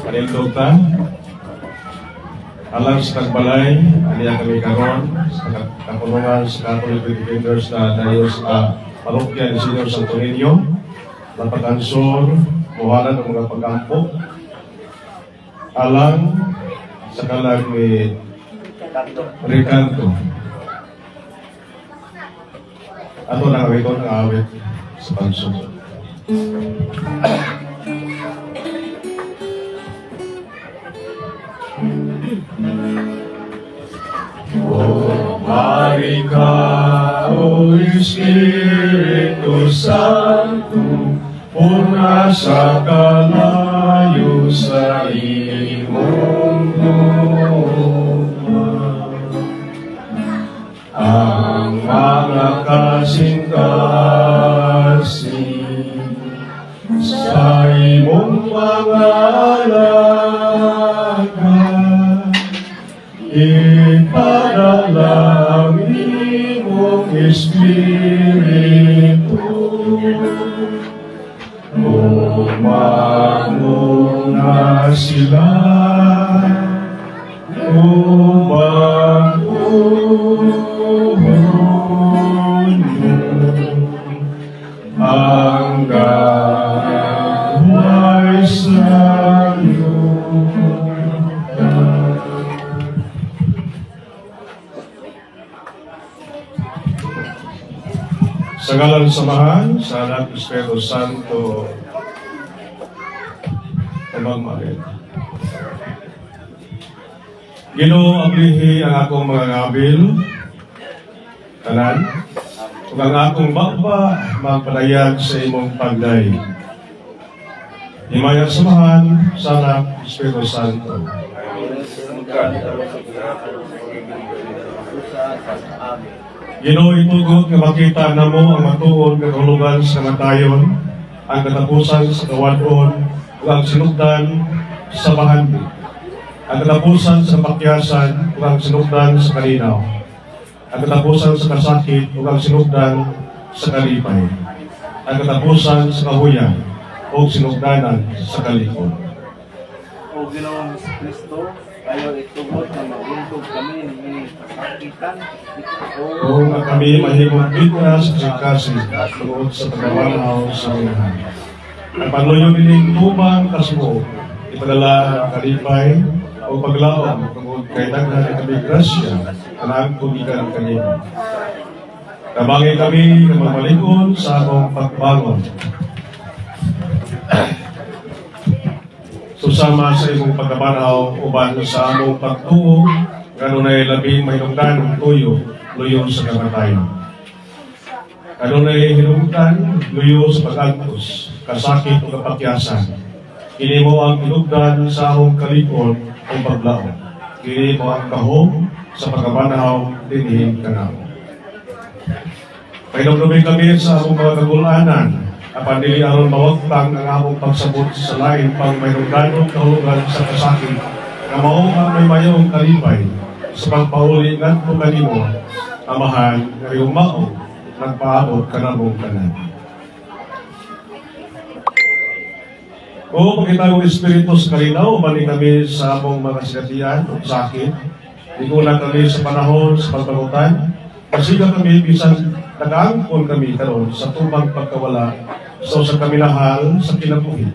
Panindota, alang sa tagbalay, aniya kami karon sa kapunungan sa Catholic Defenders na dayo sa parokya ni Senyor Santo Niño, napag-ansor, buhanan ng mga pag-ampok, alang sa kalag ni Ricardo. Ato na awit ko ng awit sa pagsunod. O Marika, O Espiritu Santo, puna sa kalayo sa imong luma. Ang mga kasing-kasing sa imong mga alaga, ipadala imong Espiritu. Umanguna sila, ang gaway sa sa ngalan samahan sa Anak Espiritu Santo, Amang Maria. Ginoo, ablihi ang akong mga ngabil, tanan, ug ang akong baba magpadayag sa imong pagday. Himayang samahan sa Anak Espiritu Santo. Ginoo, itugot nga makita namo ang matuod nga kahulugan sa kamatayon, ang katapusan sa kawadon, ug ang sinugdan sa bahandi, ang katapusan sa pakyasan, ug ang sinugdan sa kalinaw, ang katapusan sa kasakit, ug ang sinugdan sa kalipay, ang katapusan sa kahuyan, ug sinugdanan sa kalikod. O Ginoong Kristo, ayaw itugot na maguntog kami ng kasakitan. O nga kami mahimong bigkas sa kasi tungod sa pagkawanaw sa unahan. Ang panuyo niling tubang kasuo, ipadala kalipay o paglaom tungod kay daghan ni kami grasya kanang tugikan ng kanina. Kabangay kami na magmalikon sa akong pagbangon. Susama sa imong pagkabanaw uban sa among pagtuo kanunay labing mahinungdan tuyo luyo sa kamatayon. Kanunay hinungdan luyo sa pag-agtos, kasakit o kapakyasan. Kini mo ang hinungdan sa among kalikod o paglaon. Kini mo ang kahom sa pagkabanaw dinhin kanamo. Pahinumduming kami sa among mga kagulanan, apan dili aron mawagtang ang among pagsabot sa lain pang mahinungdanong kahulugan sa kasakit na mao ang may mayong kalipay sa pagpahuli ngadto kanimo, Amahan, nga mao nagpaabot kanamong tanan. O pagkitawang Espiritu sa kalinaw, mali kami sa among mga sigatian o sakit, di ko na kami sa panahon sa pagpagutan, pasiga kami bisan nag-aangkon kami karon sa tubang pagkawala, so sa kami lahal sa kinabuhi.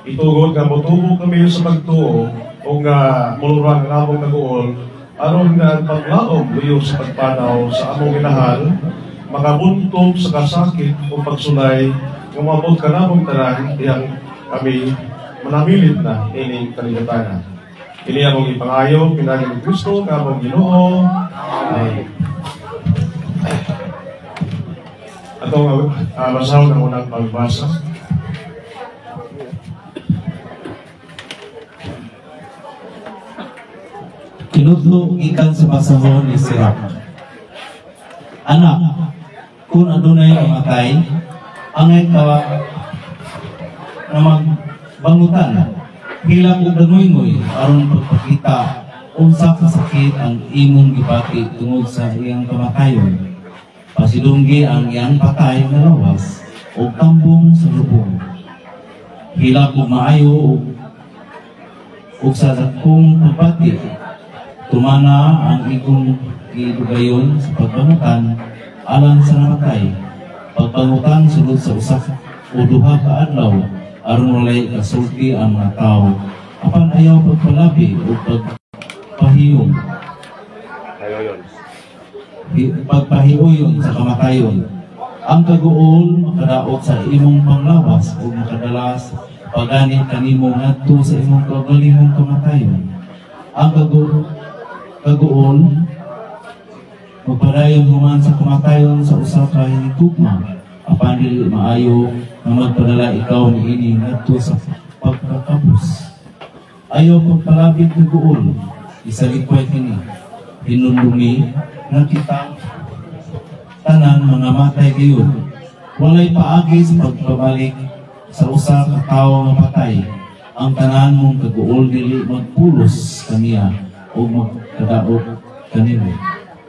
Itugod nga motubo kami sa pagtuo o nga mulurang ang among kaguol, aron nga paglaom luyo sa pagpanaw sa among minahal, makabuntog sa kasakit o pagsulay, nga mabot ka namong tanan, diyang kami manamilit na ining kaligatanan. Ini among ipangayo, pinagin ni Kristo, nga among Ginoo. Amen. Atong basaw ng unang pagbasa. Tinudlo ikan sa basahon ni Sirach. Anak, kung adunay mamatay, angay ka na magbangutan, hilang o damoy-moy, aron pagpakita unsa kasakit ang imong gipati tungod sa iyang kamatayon. Pasidunggi ang iyang patay na lawas o tambong sa lubong. hilak ug maayo ug sa dakong pagpati tumana ang igong gidugayon sa pagpangutan alang sa namatay. Pagpangutan sulod sa usa o duha ka adlaw aron walay kasulti ang mga tao apan ayaw pagpalabi o pagpahiyong pagpahiuyon sa kamatayon. Ang kaguol makadaot sa imong panglawas o makadalas paganit kanimo ngadto sa imong kaugalingong kamatayon. Ang kaguol magpadayon human sa kamatayon sa usa ka hinigugma apan dili maayo nga magpadala ikaw niini ngadto sa pagkatapos. Ayaw pagpalabig ng guol isalikway kini hinulungi nga kita tanan mga matay gayon walay paagi sa pagpabalik sa usa ka tawo nga patay. Ang tanan mong kaguol dili magpulos kaniya o magkadaog kanimo.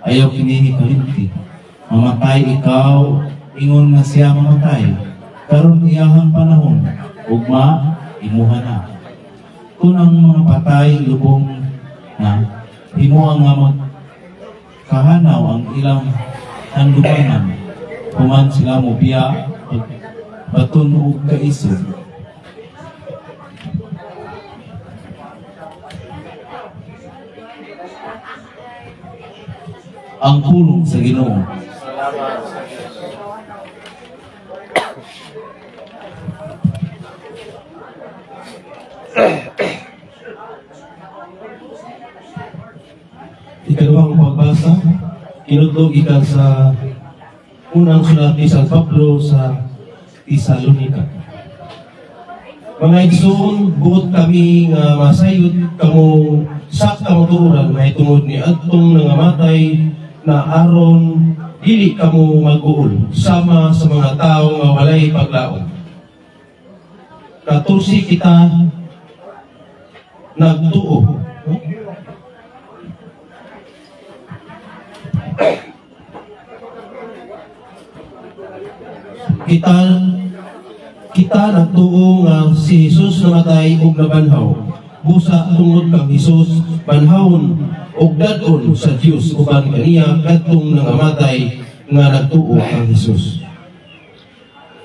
Ayaw kini kalimti mamatay ikaw ingon nga siya mamatay karon iyahang panahon ugma imuha na. Kung ang mga patay lubong na himuang nga magkahanaw ang ilang handuganan human sila mo biya baton ug kaisod. Ang pulong sa Ginoo. Salamat sa Diyos. Ikalawang pagbasa, kinudlog ikan sa unang sulat ni San Pablo sa Tesalonica. Mga igsoon, buot kami nga masayod kamo sa kamatuoran na itungod ni adtong nangamatay na aron dili kamo mag-uol sama sa mga tao nga walay paglaom. 14 kita nagtuo. Kita nagtuo nga si Jesus namatay ug nabanhaw. Busa tungod kang Jesus banhawon ug dadon sa Dios uban kaniya kadtong nangamatay nga nagtuo kang Jesus.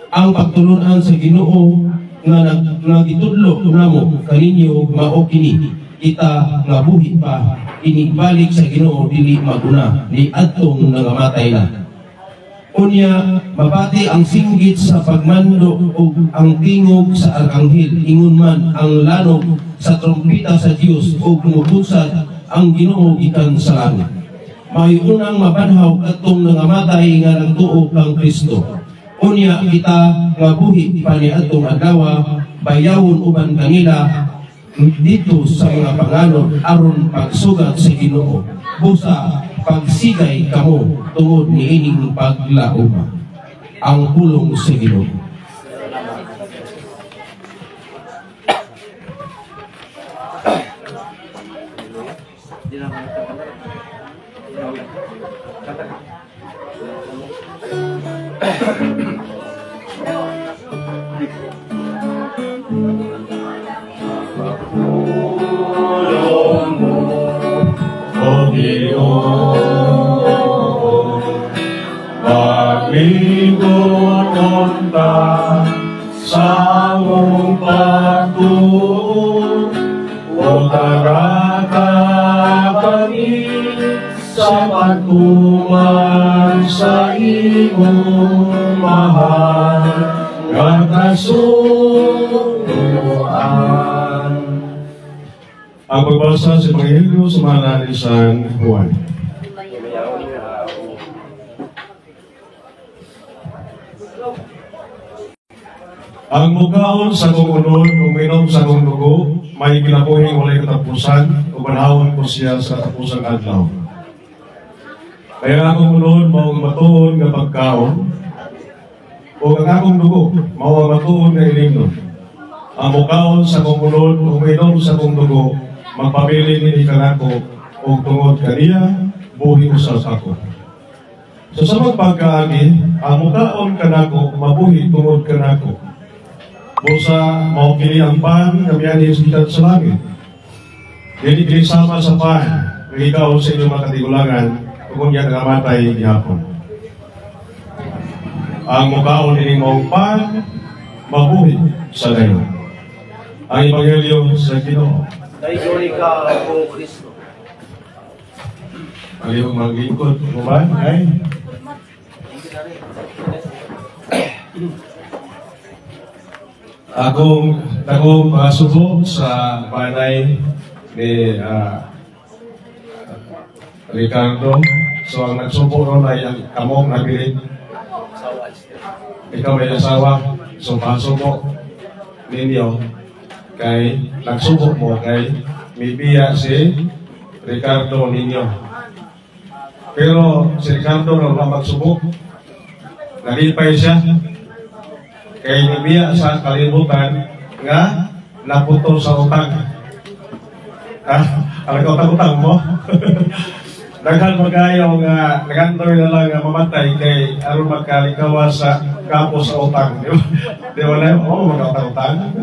Ang pagtulunan sa Ginoo nga nagitudlo namo kaninyo mao kini kita nga buhi pa inigbalik sa Ginoo dili maguna ni adtong nangamatay na. Unya mabati ang singgit sa pagmando ug ang tingog sa arkanghel ingon man ang lanog sa trompeta sa Dios ug mubunsad ang Ginoo gikan sa langit. May unang mabanhaw kadtong nangamatay nga nagtuo kang Kristo. Unya kita nga buhi pa ni adtong adlaw bayawon uban kanila dito sa mga pangalon aron pagsugat sa Ginoo. Busa pagsigay kamo tungod ni ining paglauma. Ang pulong sa Ginoo. Paglingon ta sa mong pagtuo o tarata kami sa pagtuman sa imong mahal nga kasunuan. Ang pagbasa sa Ebanghelyo sa Manani San Juan. Ang mugaon sa kong unod, uminom sa kong dugo, may kinabuhing walay katapusan, umanahon ko siya sa tapusang adlaw. Kaya akong unod, maong matuon nga pagkaon, o ang akong dugo, maong matuon nga ilingnon. Ang mugaon sa kong unod, uminom sa kong dugo, magpamili ni kanako, o tungod kaniya, buhi usas ako. So sa magpagkaagi, ang mugaon kanako, mabuhi tungod kanako. busa mao kini ang pan kami ani gikan sa langit. Dili kini sama sa pan nga ikaw sa inyong mga katigulangan kung yan nangamatay gihapon. Ang mukaon ining maong pan mabuhi sa gayon. Ang Ebanghelyo sa Ginoo. Dayjoy ka o Kristo. Ang iyong maglingkod mo ba? Ay? Akong subo sa panay ni Ricardo. So ang nagsubo ron ay ang kamong nabilin. Ikaw may asawa. So pasubo ninyo kay nagsubo mo kay may biya si Ricardo ninyo. Pero si Ricardo na magsubok, nalipay siya. Kay may biya sa kalibutan nga naputo sa utang. Alam ko utang mo? Daghan magayo nga nagantoy na lang nga mamatay kay aron magkalikawa sa kapo sa utang. Di ba na? Oo, magkatang-utang.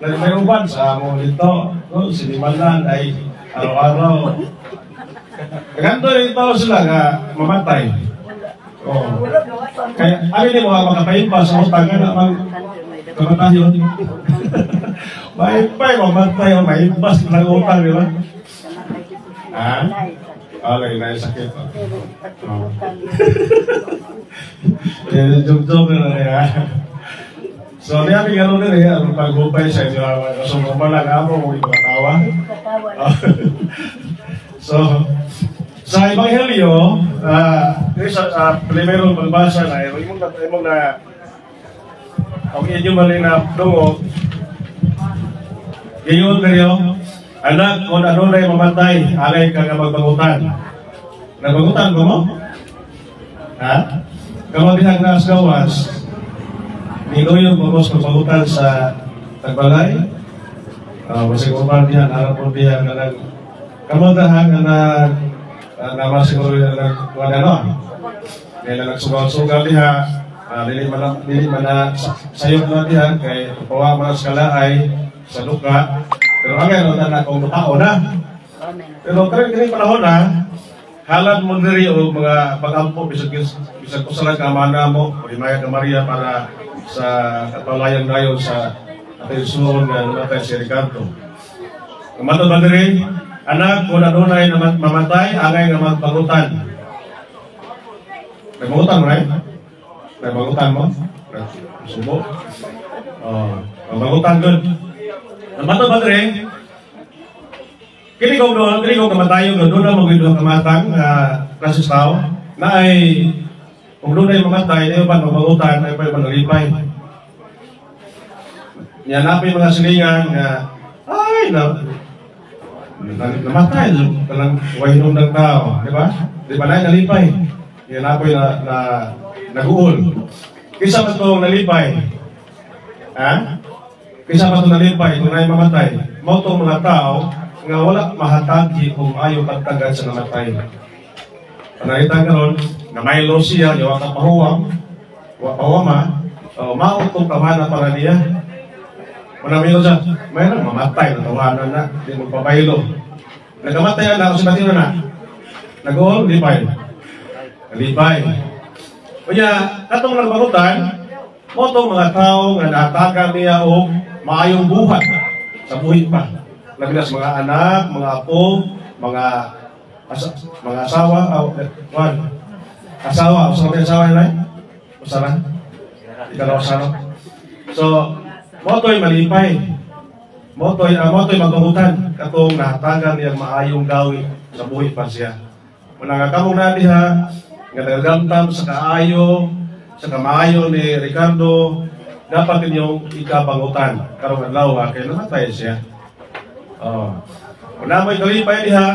May uban sa amo dito. Sinimalan ay araw-araw. Nagantoy ito sila nga mamatay. Oo. Kaya amin mo nga makapayimpa sa utang nga naman kamatay yun. Mahimpay, mamatay o mahimbas ng utang, di ba? Ha? Okay, na yung sakit. Jog-jog na niya. So, niya bigyan rin niya, ang paghupay sa inyo. So, kumalang ako, kung ito katawa. So, sa Ebanghelyo, primero magbasa na, imong na, ang inyong mali na dungo, ngayon kayo, anak, kung ano na yung mamatay, alay ka nga magbangutan. Nagbangutan ko mo? Ha? Kamu dihang naas gawas, nino yung pagos magbangutan sa tagbalay. Masig upan dihan, harap po dihan na nag... Kamu dahang na naman siguro yung nag-ano. Dahil na nagsugal-sugal diha, dili man na sayo na dihan, kay pawa man sa kalaay, sa luka. Pero ang gano'n na akong tao na. Pero kaya panahon na, halad mo diri o mga pag-ampo, bisag ko sa lang kamana mo, o himaya ka Maria para sa katulayan ngayon sa atensuon na namatay si Ricardo. Kamatod ba diri, anak, kung ano na yung mamatay, angay nga magpangutan. May pangutan mo, right? May pangutan mo? Subo? Pangutan doon. Namatod ba diri, kini ko kamatayon doon na magwidong kamatang klases tao na ay kung doon ay mamatay na yung panmagutan ay pa'y panalipay. Niyanapin mga silingan na ay namatay talang wahinom ng tao, di ba? Di ba na nalipay? Niyanapin na nag-uol. Kisa ba itong nalipay? Ha? Kisa ba itong nalipay kung na yung mamatay? Mau itong mga tao nga wala mahatagi kung ayaw pagtagad sa namatay. Panalitan ka ron, na may lo siya, yawa ka pahuwang, pawama, mautong kamana para niya. Manami ko siya, mayroon mamatay, natawanan na, hindi mo pabaylo. Nagamatay na, kasi natin na. Nag-uol, lipay. Lipay. Kaya, katong nagbagutan, motong mga tao nga natagan niya o maayong buhat sa buhit pa. Labinas mga anak, mga apo, mga asawa, asawa, usaha may asawa nila? Usaha? Ikalaw asawa. So, moto'y malipay. Moto'y magpagutan. Katong nahatagan niyang maayong gawin sa buhay pa siya. Manangakamong na diha, nga nagagamtam sa kaayo, sa kamaayo ni Ricardo, dapat ninyong ikapangutan. Karong adlaw, kaya namatay siya. Kung na may kalipay diha,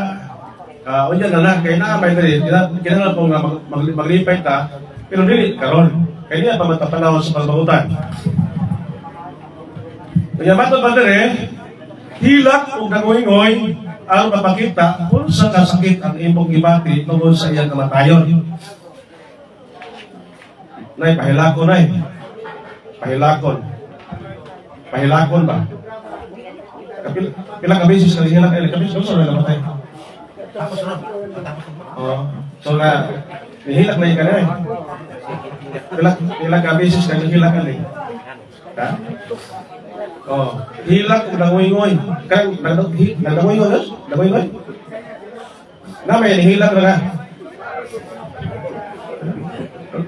unya na lang, kaya na may dali, kailangan po nga maglipay ta, pero dili, karon. Kaya niya pa matapanahon sa pagbagutan. Kaya matod ba dali, hilak o nangoy-ngoy, ang mapakita kung sa kasakit ang imong gibati tungkol sa iyang kamatayon. Nay, pahilakon nay. Pahilakon. Pahilakon ba? Pila ka beses ka hilak ay kapis gusto na namatay. Oh, so na nihilak na ka na. Pila ka beses ka hilak ka ni. Ha? Oh, hilak ug nangoy-ngoy. Kan nangoy-ngoy, nangoy-ngoy. Na may nihilak na.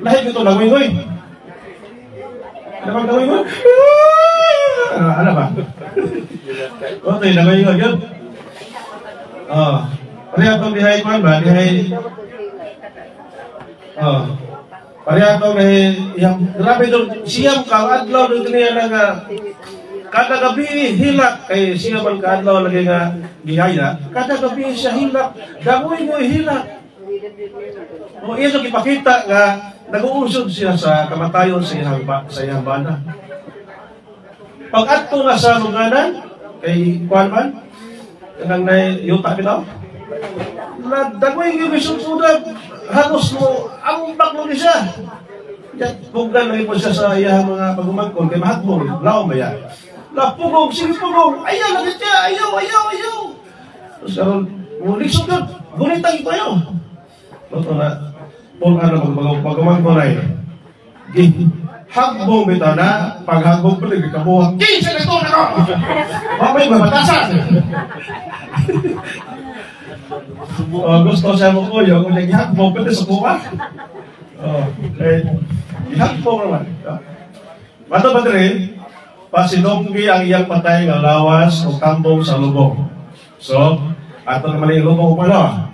Lahi ito nangoy-ngoy. Ano bang nangoy-ngoy? Ano ba? Okay, nangoy-ngoy yun. Oh, pareha itong dihay ko ba? Dihay... Oh, pareha itong dihay... Grabe doon, siyam ka, adlaw doon kaniya nga... Kada gabi hilak, kay siya man ka-adlaw lagi nga gihaya, kada gabi siya hilak, dagoy-ngoy hilak. O iya itong ipakita nga nag-uusog siya sa kamatayon sa iyang bana. Pag ato na sa luganan, kay Kuan man, kanang na yuta bitaw, dagoy yung isog-sudag, halos mo, ang baklo ni siya. Bugdan lang po siya sa iyang mga pagumagkon, kay mahatbong, laong ba yan? Pugong, sige pugong, ayaw, lagit niya, ayaw. Terus karon mulik sugod, gunitang ito ayaw. Ito na, kung ano, pagumagkon ay, hagbong bitaw na, paghagbong pa rin, kabuhang, kinsa na ito na ko! Mamay mabatasan! Gusto siya mo kuyo, kung nag-hagbong pa rin sa kuha. Ihagbong naman. Bato ba rin, pasinonggi ang iyang patay ng lawas o kambong sa lubong. So, ato naman yung lubong upalo.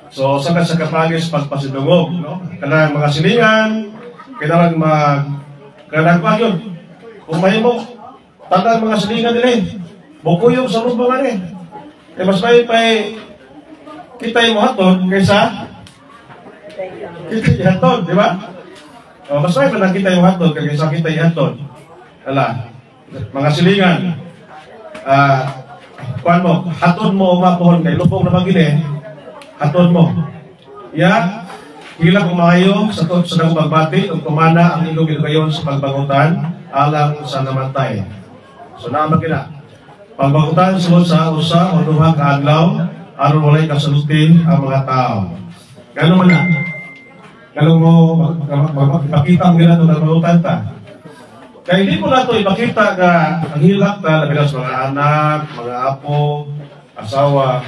So, sa kapagis pagpasinungog, no? Kanang mga silingan, kailangan kanang pa yun. Kung may mo, tandaan mga silingan nila bukuyong sa lubong nga rin. Mas may kita yung hatod kaysa kita yung hatod, di ba? Mas may pa nakita yung hatod kaysa kita yung hatod. Ala, mga silingan, kuan mo, hatod mo umapuhon kay lubong na magili, hatod mo. Ya, hila kumayo sa nang pagbati ug kumana ang ilong gilugayon sa pagbangutan alang sa namatay. So naman kina. Pagbangutan sulod sa usa o duha ka adlaw aron walay kasulti ang mga tao. Gano man na? Gano mo magpakita mo gina itong nagbangutan ta? Kaya hindi ko na ito ipakita ka ang hilak na labilas mga anak, mga apo, asawa.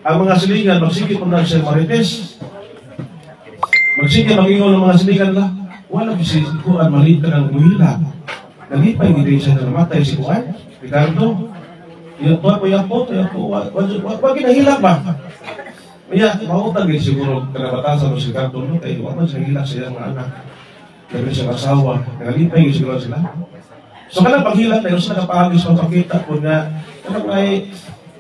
Ang mga silingan, magsigit mo na siya marites. Magsigit, mag-ingon ng mga silingan na, wala si Kuan, maliit ka ng humilak. Nalipay, hindi siya na namatay si Kuan. Ricardo, wag ginahilak ba? Kaya, mautang din siguro kanabatasan mo si Ricardo, kaya wag man siya hilak sa iyang mga anak. Labi siyang asawa, nagalipay yung siguro sila. So kanang paghilak tayo sa nakapahagis magpakita po na kanang ay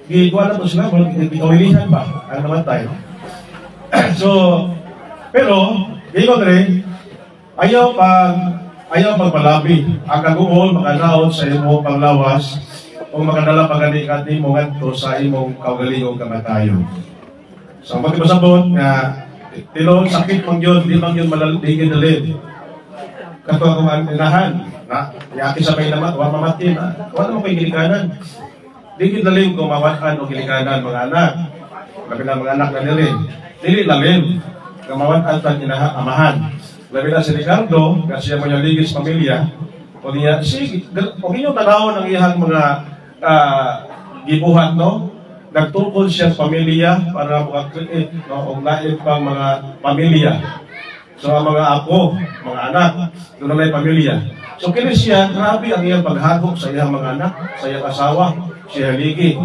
gigwa na po sila, kawilihan ba ang namatay. So, pero, gigwa rin, ayaw pagpalabi. Ang kaguol, makanaot sa imong panglawas o makadala pagani mo ngadto sa imong kaugalingong kamatayon. So, magkipasabot nga tilon sakit mang yun, di mang yun malaligid dalid. Kato ang inahan, na yaki sa may namat, wala mamati na, wala naman kayo gilikanan. Di lalim kung mawatan o gilikanan mga anak. Labi na mga anak na nilin. Dili lalim, kung mawatan ang amahan. Labi na si Ricardo, kasi siya mo yung ligis pamilya, o niya, kung inyong tanawon ang iyang mga gibuhat, no? Nagtukol siya sa pamilya para makakreate, no? O lain pang mga pamilya. So, ang mga apo, mga anak, doon na pamilya. So, kini siya, grabe ang iyang paghagok sa iyang mga anak, sa iyang asawa, siya haligi.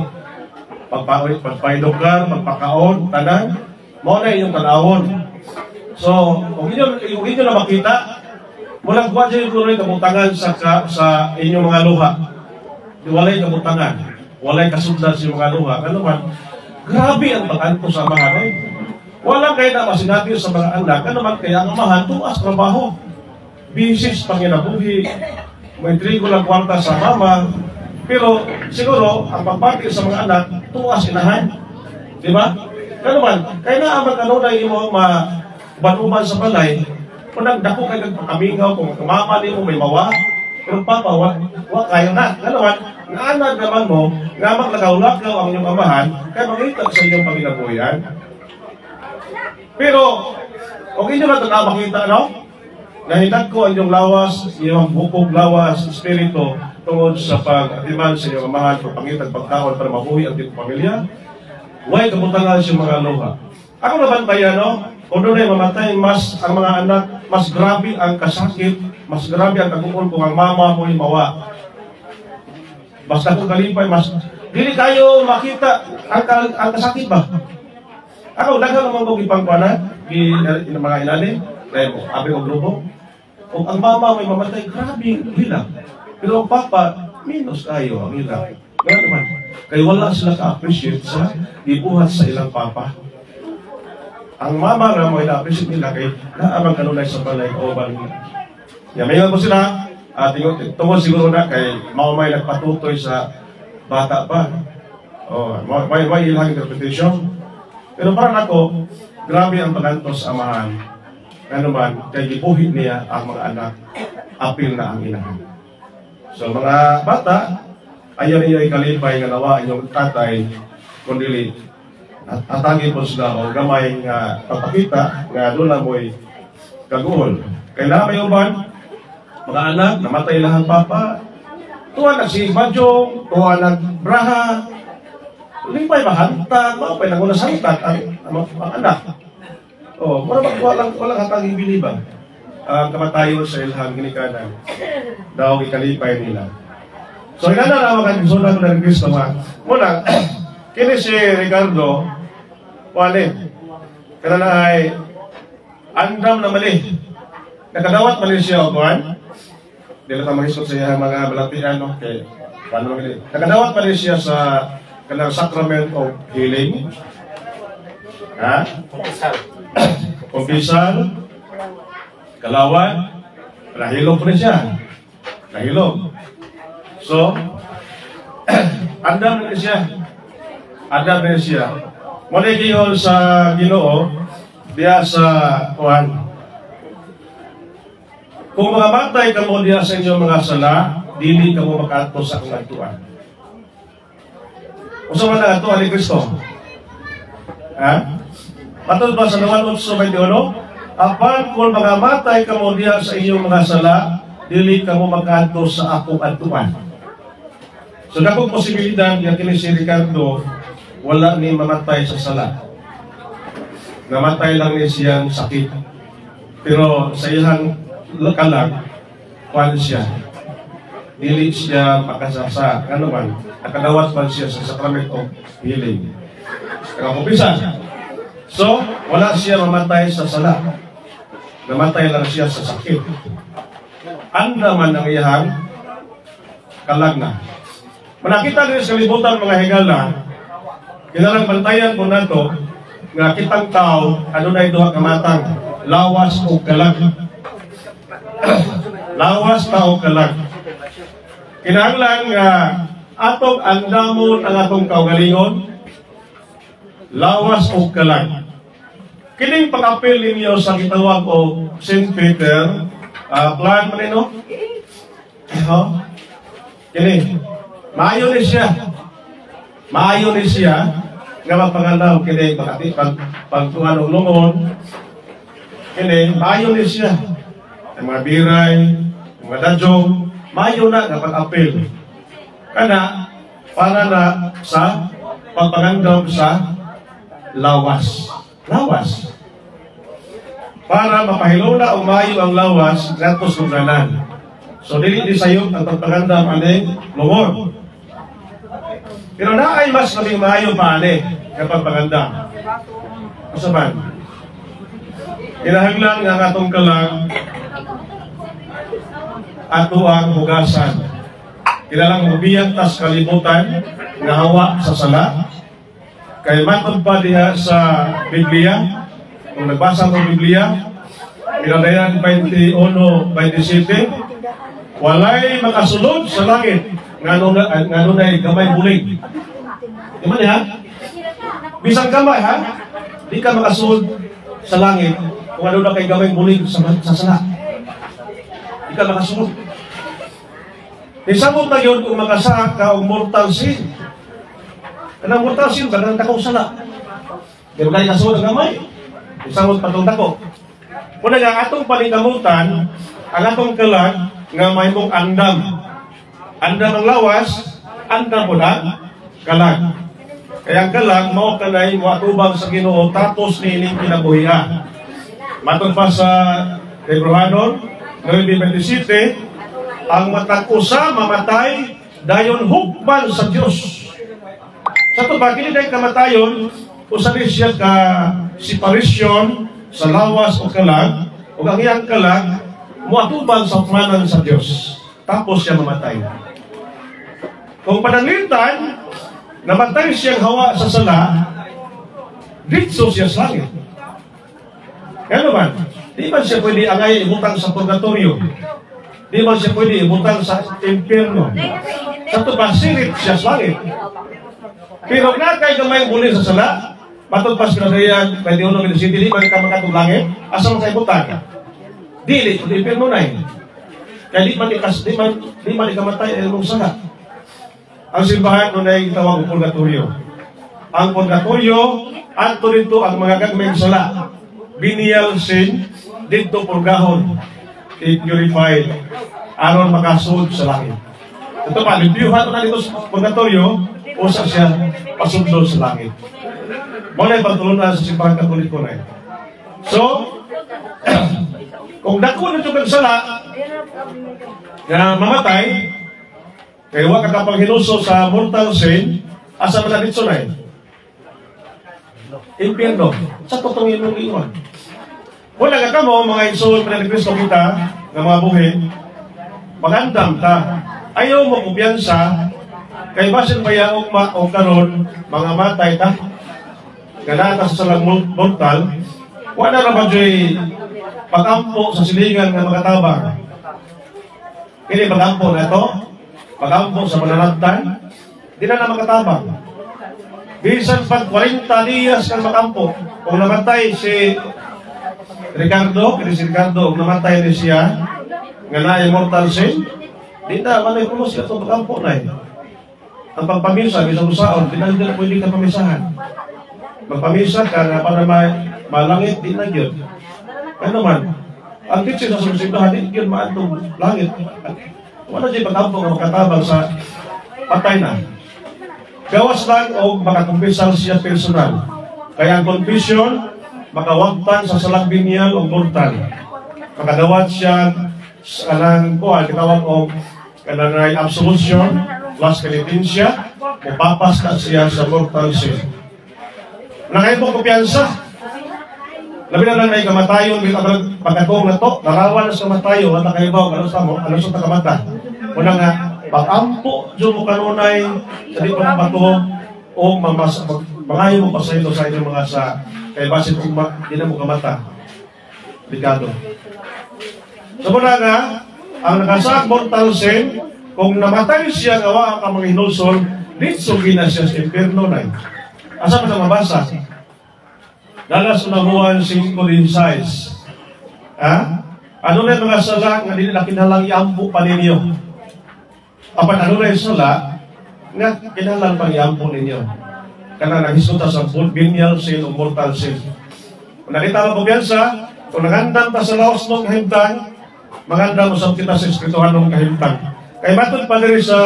Pagpaidokar, pagpakaon, tanan, mo na inyong tanawon. So, kung inyo na makita, mulang kuha siya yung kabutangan sa inyong mga luha. Walay kabutangan, walay kasudlan sa mga luha. Ano man, grabe ang pag-anto sa mahanay. Walang kaya na masinati sa mga anak, ano man kaya ang amahan, tuas trabaho. Bisis, panginabuhi, may trigo lang kwarta sa mama, pero siguro, ang pagbati sa mga anak, tuas inahan. Di ba? Ano man, kaya na ang magkanunay mo banuman sa balay, kung nagdako kayo nagpakamingaw, kung kamama mo may mawa, Pero Papa, wa kayo na. Ano man, naanad naman mo, nga maglagaw-lagaw ang inyong amahan, kaya makita sa inyong panginabuyan. Pero, kung inyo na ito na makita, no? Nahinag ko ang inyong lawas, inyong bukog lawas, espiritu, tungod sa pag-atiman sa inyong amahan, pagpangitag pagkaon para mabuhi ang inyong pamilya. Huwag kabutangan sa mga luha. Ako nabantayan, no? Kung doon ay mamatay, mas ang mga anak, mas grabe ang kasakit, mas grabe ang kagukol kung ang mama mo'y mawa. Basta kung kalipay, mas dili kayo makita ang kasakit ba? Ako, daghang naman kong ipangkuanan, mga inanin, dahil mo, abi ko grupo. Kung ang mama mo'y mamatay, grabe ang hilang. Pero ang papa, minus kayo ang hilang. Kaya naman, kaya wala sila ka-appreciate sa ibuhat sa ilang papa. Ang mama na mo ina-appreciate nila kay naamang kanunay sa balay o balay. Yamingan ko sila, tungkol siguro na kay may nagpatutoy sa bata pa. May ilang interpretation. Pero parang ako, grabe ang pagantos amahan. Ano man, kay gibuhit niya ang mga anak, apil na ang inahan. So mga bata, ayaw niyo ikalipay nga nawa inyong tatay, kundi atangin po sila o gamay nga papakita nga doon na mo'y kaguol. Kaya may uban, mga anak, namatay lang ang papa, tuwa na si Bajong, tuwa na Braha, lipay mahantag, mapay nang unasangkat ang anak. Walang hatang ibiliban. Ang kamatayon sa ilhang ginikanan, daw ikalipay nila. So, ina na naman kami sunan ko ng Kristo nga. Muna, kini si Ricardo, wali, kana na ay andam na mali. Nakadawat mali siya o kuhan. Dili ka mahisot sa iya mga balatian, no? Kaya, paano mali? Nakadawat mali siya sa kanang sacrament of healing. Ha? Kumpisal, kalawan, nahilog pa rin siya. Nahilog. So, andam na siya. Andam na siya. Muli giyon sa Ginoo, diya sa kuhan. Kung mga matay ka mo diya sa inyong mga sala, dili ka mo makato sa akong atuan. Usa man ang atuan ni Kristo? Ha? Matod ba sa Juan 8:21? Apan kung mga matay ka mo diya sa inyong mga sala, dili ka mo makato sa akong atuan. So, dakong posibilidad yung kini si Ricardo, wala ni mamatay sa sala. Namatay lang ni siyang sakit. Pero sa iyang kalag, kuhan siya. Dili siya makasasa. Ano man, nakadawat pa siya sa sacrament of healing. Nakakumpisan. So, wala siya mamatay sa sala. Namatay lang siya sa sakit. Anda man ang iyang kalag na. Manakita rin sa libutan mga higala, kinalang bantayan po nato nga kitang tao, ano na ito kamatang, lawas o kalag. Lawas ta o kalag. Kinahanglan nga atong andamon ang atong kaugalingon, lawas o kalag. Kining pag-apil ninyo sa gitawag o St. Peter, plan man ino? Kini. Maayo ni siya. Maayo ni siya nga mapangalaw kini pagtuan ng lungon. Kini, maayo ni siya. Ang mga biray, ang mga dadyong, maayo na nga pag-apil. Kana, para na sa pagpangandam sa lawas. Lawas. Para mapahilo na o maayo ang lawas, gatos luganan. So, dili di sayop ang pagpangandam aning lungon. Pero naay mas kaming maayo pa ani kapag paganda. Kasaban. Kinahanglan nga atong kalang ato ang hugasan. Kinalang mubiyang tas kalibutan nga hawa sa sala. Kay matod pa diha sa Biblia, kung nagbasa mo Biblia, Pinadayan 21:27, walay makasulod sa langit ngano na gamay bulig. Di man ha? Bisang gamay ha? Di ka makasulod sa langit kung ano na kay gamay bulig sa sala. Di ka makasulod. Isabot na yun kung makasa ka o mortal sin. Kanang mortal sin, kanang takong sala. Pero kaya kasunod ng gamay, isabot patong dako. Kung nga atong palikamutan, ang atong kalag nga may mong andam. Andam ang lawas, andam po na kalag. Kaya ang kalag, mao kanay watubang sa Ginoo tapos niining kinabuhian. Matod pa sa Hebrehanon 9:27, ang matag usa mamatay dayon hukman sa Dios. Sa tubag kini day kamatayon usa ni siya ka separation sa lawas o kalag ug ang iyang kalag moatubang sa hukmanan sa Dios. Tapos siya mamatay. Kung pananglitan namatay siyang hawa sa sala, ditso siya sa langit. Kaya naman, di ba siya pwede angay ibutang sa purgatorio? Di ba siya pwede ibutang sa impyerno? Sa tubang silip siya sa langit. Pero nakay gamay muli sa sala, matod pas kinasayang pwede unong City, di ba ka makatong langit? Asa mo sa ibutang? Dili, kung impyerno na yun. Kaya di man ikamatay ay mong sala. Ang simbahan nun ay tawag ang purgatorio. Ang purgatorio, ato dito ang mga gagmayng sala. Venial sin, dito purgahon, i-purified, aron makasud sa langit. Ito pa, limpiyuhan na dito sa purgatorio, usa siya pasudlo sa langit. Muna ipagtulunan sa simbahan Katoliko na ito. So, kung dako na ito kang sala, na mamatay, kaya huwag ka kapag hinuso sa mortal sin, asa man na dito na ito? Impyerno. Sa totong inong ingon. Wala ka mo, mga insul, mga ni Kristo kita, ng mga buhin, magandam ta. Ayaw mo kumpiyansa, kay basin baya o karon mga matay ta. Ganaan ta sa salang mortal, wala na ba dyo'y pagampo sa silingan ng mga tabang. Kini pagampo na ito, pagampo sa mananagtan, di na makatabang. Bisan pag 40 diyas kang makampo, kung namatay si Ricardo, kung namatay ni siya, nga na immortal sin, di na, malay ko mo siya itong makampo na eh. Ang pagpamisa, bisang usaon, di na pwede ka pamisahan. Magpamisa ka na para malangit, di na yun. Ano naman, ang kitsin sa sumusimbahan, di yun maantong langit. Wala siya pagkampo nga makatabang sa patay na. Gawas lang o makakumpisal siya personal. Kaya ang confession, makawagtan sa salang binyal o mortal. Makadawat siya sa kanang kuha, kitawag o kanang absolution, plus penitensya, mapapas na siya sa mortal sin. Nakain mo kumpiyansa. Labi na lang na ikamatayon, pagkatong na to, narawan na sa matayo, at nakaibaw, ano sa takamata. Una nga, pag-ampo, dyan mo kanunay, sa di pa bato, o mangayo mo pa sa ito sa inyong mga sa kaibasin kung di na mo kamata. Delikado. So muna nga, ang nakasak mortal sin, kung namatay siya gawa ang mga hinulsol, dito gina siya sa impyerno na. Asa pa na mabasa? Dalas unahuan 5:16. Ano na mga sala nga dili na kinalang iampo pa ninyo? Apan ano na yung sala nga kinalang pang iampo ninyo? Kana naghisuta sa venial sin o mortal sin. Kung nakita mo kumpiyansa, kung nagandam ta sa laos ng kahimtang, magandam mo sa kita sa eskrituhan ng kahimtang. Kaya matod pa rin sa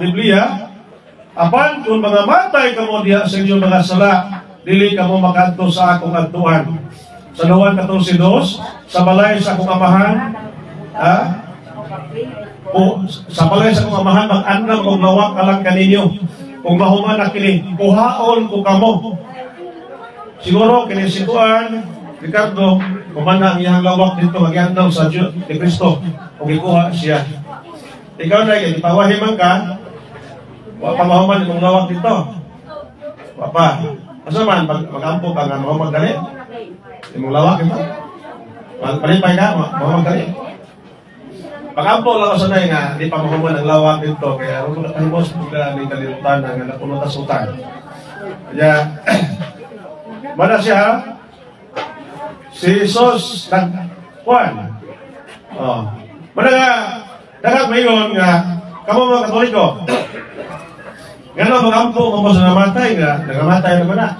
Biblia, apan kung mga matay ka mo diha sa inyong mga sala, dili ka mo makanto sa akong adtuan. Sa Juan 14:2, sa balay sa akong amahan, sa balay sa akong amahan, mag-andam kung lawak ka lang kaninyo. Kung mahuman na kini, kuhaon ko kamo. Siguro, kini si Juan, Ricardo, kumana ang iyang lawak dito, mag-andam sa Diyos ni Kristo, kung ikuha siya. Ikaw na, ipawahiman ka, wapa mahuman itong lawak dito. Wapa. Asa man, mag-ampo ka nga, mahuman ka rin. Imong lawak ito. Palipay ka, mahuman ka rin. Pag-ampo lang sa na nga, hindi pa mahuman ang lawak dito. Kaya kung nakahimos, bigla may kalimutan na napunutas-utan. Kaya, mana siya, si Jesus nag-kuhan. Mana nga, Dagat mayon nga, kamo mga Katoliko, nga no, magampo mo sa namatay nga, nangamatay naman na.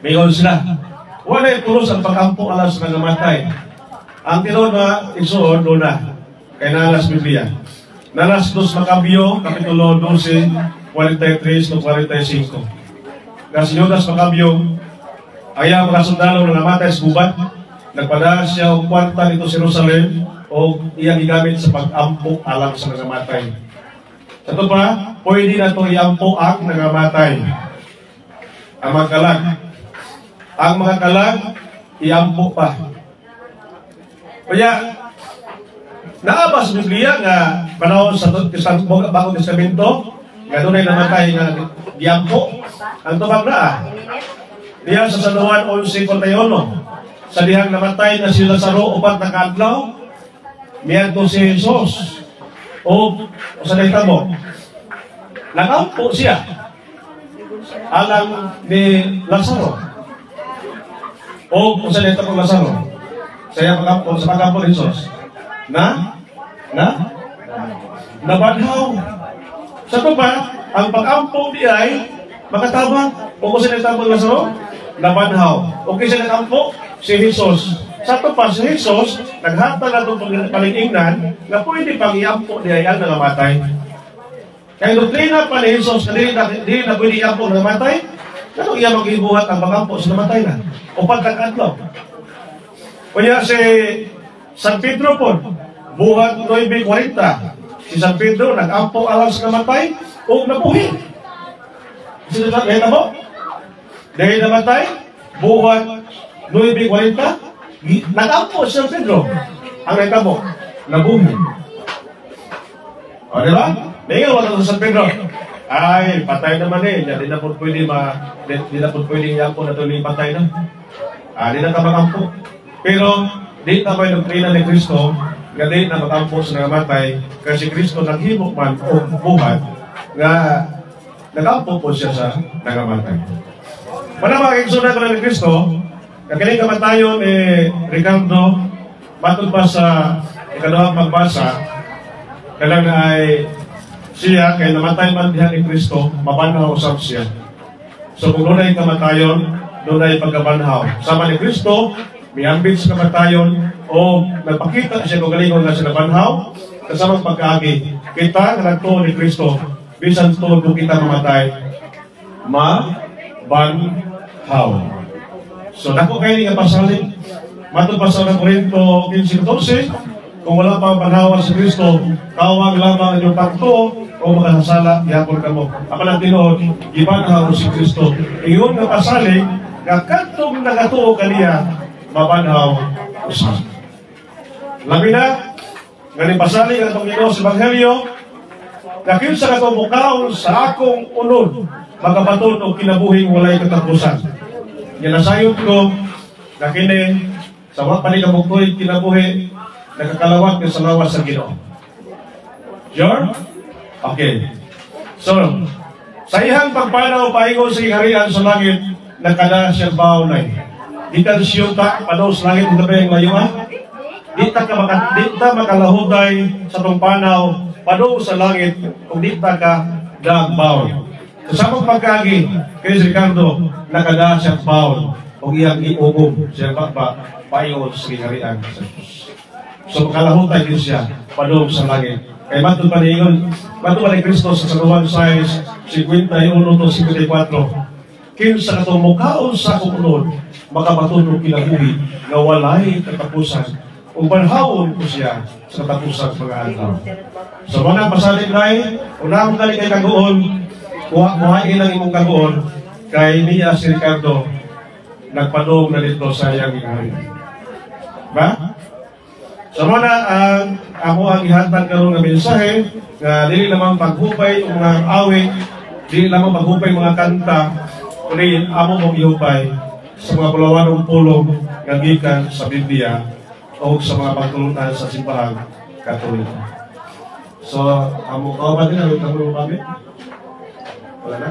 Mayon sila. Wala yung tulos ang pag-ampo alas na nangamatay. Ang tinod na isuod doon na, kay nalas Biblia. Nalas 2 Macabeo, Kapitulo 12, 43 to 45. Kasi Judas Macabeo, ayaw mga sundalo na namatay sa gubat, nagpadala siya o kwarta nito sa Jerusalem o iyang igamit sa pag-ampo alang sa nangamatay. Sa ito pa, pwede na ito i-ampo ang nangamatay. Ang mga kalag. Ang mga kalag, i-ampo pa. Kaya, naabas Biblia nga panahon sa Bagong Testamento, nga doon ay namatay nga giampo. Ang tubag na diyan sa San Juan 11:41, sa dihang namatay na si Lazaro upat na kaadlaw, miadto si Jesus. O sa dayta mo, nagampo siya alang ni Lazaro. O sa dayta mo Lazaro, saya pagampo sa pagampo ni Jesus. Nabadhaw. Sa ito pa, ang pag-ampo di ay makatabang. O kung sinagtabang Lazaro, nabadhaw. O kung sinagtampo, si Jesus. Sa ito pa, si Jesus, naghata na itong palingingnan na pwede pang i-ampo di ay ang nangamatay. Kaya doktrina pa ni Jesus na di na pwede i-ampo ang nangamatay, ano iya mag-ibuhat ang pag-ampo sa namatay na? O pagkakadlaw. Kaya si San Pedro po, buhat 9:40. Si San Pedro nag-ampo alang sa namatay o nabuhi. Sino na mo? Dahil namatay, buhat 9:40, nag-ampo si San Pedro. Ang nagtamo, nabuhi. O, di ba? Ngayon, wala sa San Pedro. Ay, patay naman eh. Di na po pwede i-ampo na tuloy patay na. Di na ka mag-ampo. Pero, di na may doktrina ni Kristo nga di na magampo sa nangamatay kasi Kristo naghimok man o buhat nga nagampo po siya sa nangamatay. Manamang igsunan ko na ni Kristo, kakiling kamatayon ni Ricardo, matod pa sa ikalawang magbasa, kailang ay siya, kay namatay man dihan ni Kristo, mabanhaw usap siya. So kung doon ay kamatayon, doon ay pagkabanhaw. Sama ni Kristo, may ambit sa kamatayon o nagpakita siya kung galingon na siya nabanhaw kasamang pagkaagi. Kita na nagtuon ni Kristo bisan tuon kung kita mamatay mabanhaw. So dako kayo nga pasalin matod pa sa Korinto 15:12, kung wala pa banhawa si Kristo, tawag lamang inyong pagtuo o makasasala, yapon ka mo. Ako lang tinuod, ibanhaw si Kristo. Iyon nga pasalin nga katong nagatuo kaniya mabanhaw usap. Labi na, ngayon pasaling ang Panginoon sa Ebanghelyo, nakil sa katumukaon sa akong unod, magabaton o kinabuhing walay katapusan. Yanasayot ko, na kini, sa mga panikabuktoy kinabuhi, nakakalawat ng salawas sa Ginoo. Sure? Okay. So, sa ihang pagpanaw, paingon sa kaharian sa langit, nakada siyang baunay. Di ka siyuta, panos langit ng gabi ang layuan. Di ta makalahuday sa tong panaw, panos sa langit, kung di ta ka dagbaon. Sa samang pagkagi, kay Ricardo, nakada siyang baon, kung iyang iugong siya paingon sa kaharian sa Diyos. So makalahuday din siya, panos sa langit. Kay matod pa niingon, matod pa ni Kristo sa San Juan 6:51 to 54. Kinsa katong mukaon sa akong unod, makapatunog kinabuhi nga walay katapusan. Kung banhawon ko siya sa katapusan mga adlaw. So mga pasalin ay, unang kali kay kagoon, kuhain ang imong kagoon, kay niya si Ricardo, nagpadong na dito sa iyang ingari. Ba? So mga ako ang ihatag karon nga mensahe, nga dili lamang paghupay o mga awit, dili lamang paghupay mga kanta, kundi amo mong ihupay sa mga pulawanong pulong nga gikan sa Biblia o sa mga pagtulunan sa simbahan Katoliko. So, amo ko ba din ang tanong kami? Wala na?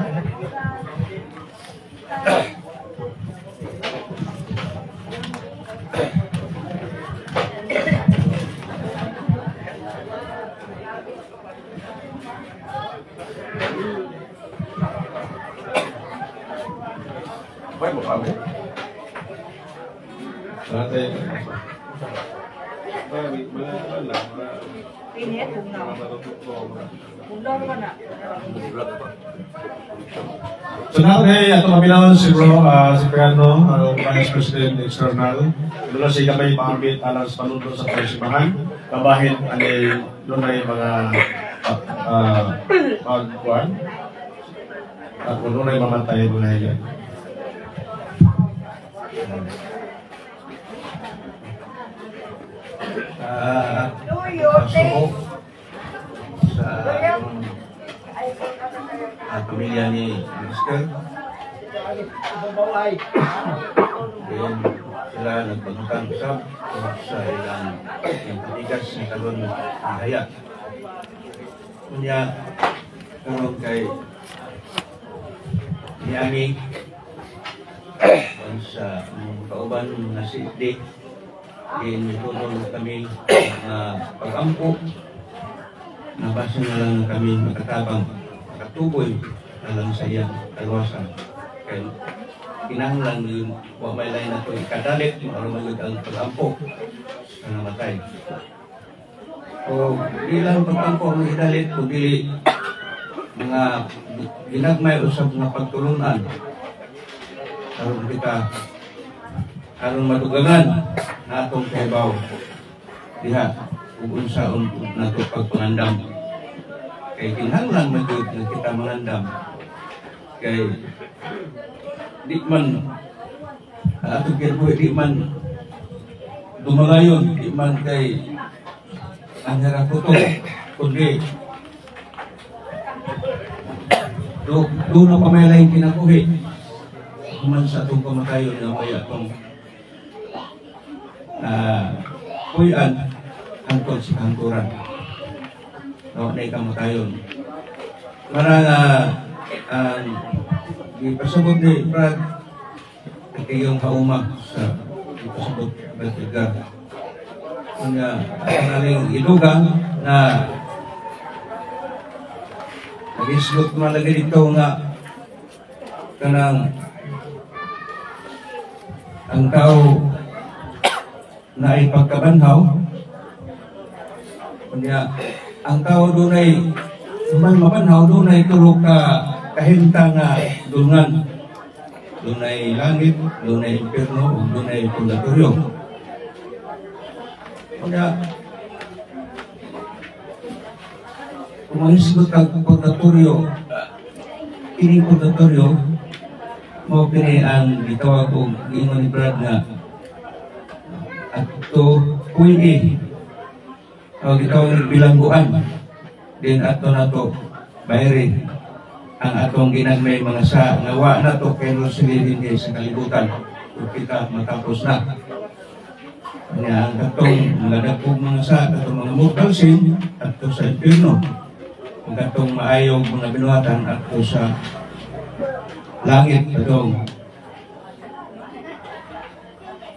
May mo kami. Natin. Pinit, bugnaw naman na. So natin, ato maminaw si Bro, si Piano, Vice President External. Doon siya may pangabit alang sa panundo sa pagsimahan. Kabahin, doon ay mga pagkuhan. At doon ay mamatay doon ay yan. Pagsuko sa pamilya ni Mr. Then sila nagpagkutang-usap sa ilang yung patigas ni Kalon Haya. Kunya karon kay Miami sa kauban na si Dick din tulong kami na pag-ampo na base na lang kami makatabang makatuboy na lang sa iyang kalwasan kaya kinahanglan yun wa may lain na ito ikadalit yung alamagod ang pag-ampo sa namatay o bilang pag-ampo ang idalit kundi mga ginagmay usap na pagtulunan karon kita karon matugangan na atong kaibaw diha ug unsaon nato pagpangandam kay kinahanglan magud na kita mangandam kay di man atong kaibaw di man dumalayon di man kay ang haraputo kundi doon na pamalayin kinabuhi man sa atong pamatayon na may atong kuyan hangtod sa hangturan no, na ikamatayon para ipasabot ni Brad yung kaumag sa ipasabot Batigar kanya naling ilugang na nag-islot malagay dito nga kanang ang tao na ay pagkabanhaw kanya ang tao doon ay man mabanhaw doon ay tulog ka kahintang dungan doon ay langit, doon ay impierno doon ay purgatorio kanya kung mahisgot ang purgatorio kining purgatorio mo kini ang gitawag kong giingon ni Brad nga ato kuwi o gitawag ni bilangguan din ato nato bayrin ang atong ginagmay mga sa ngawa nato kay no sililin sa kalibutan kung kita matapos na kanya ang katong mga dagkong mga sa katong mga mortal sin ato sa impierno ang katong maayong mga binuhatan ato sa langit padong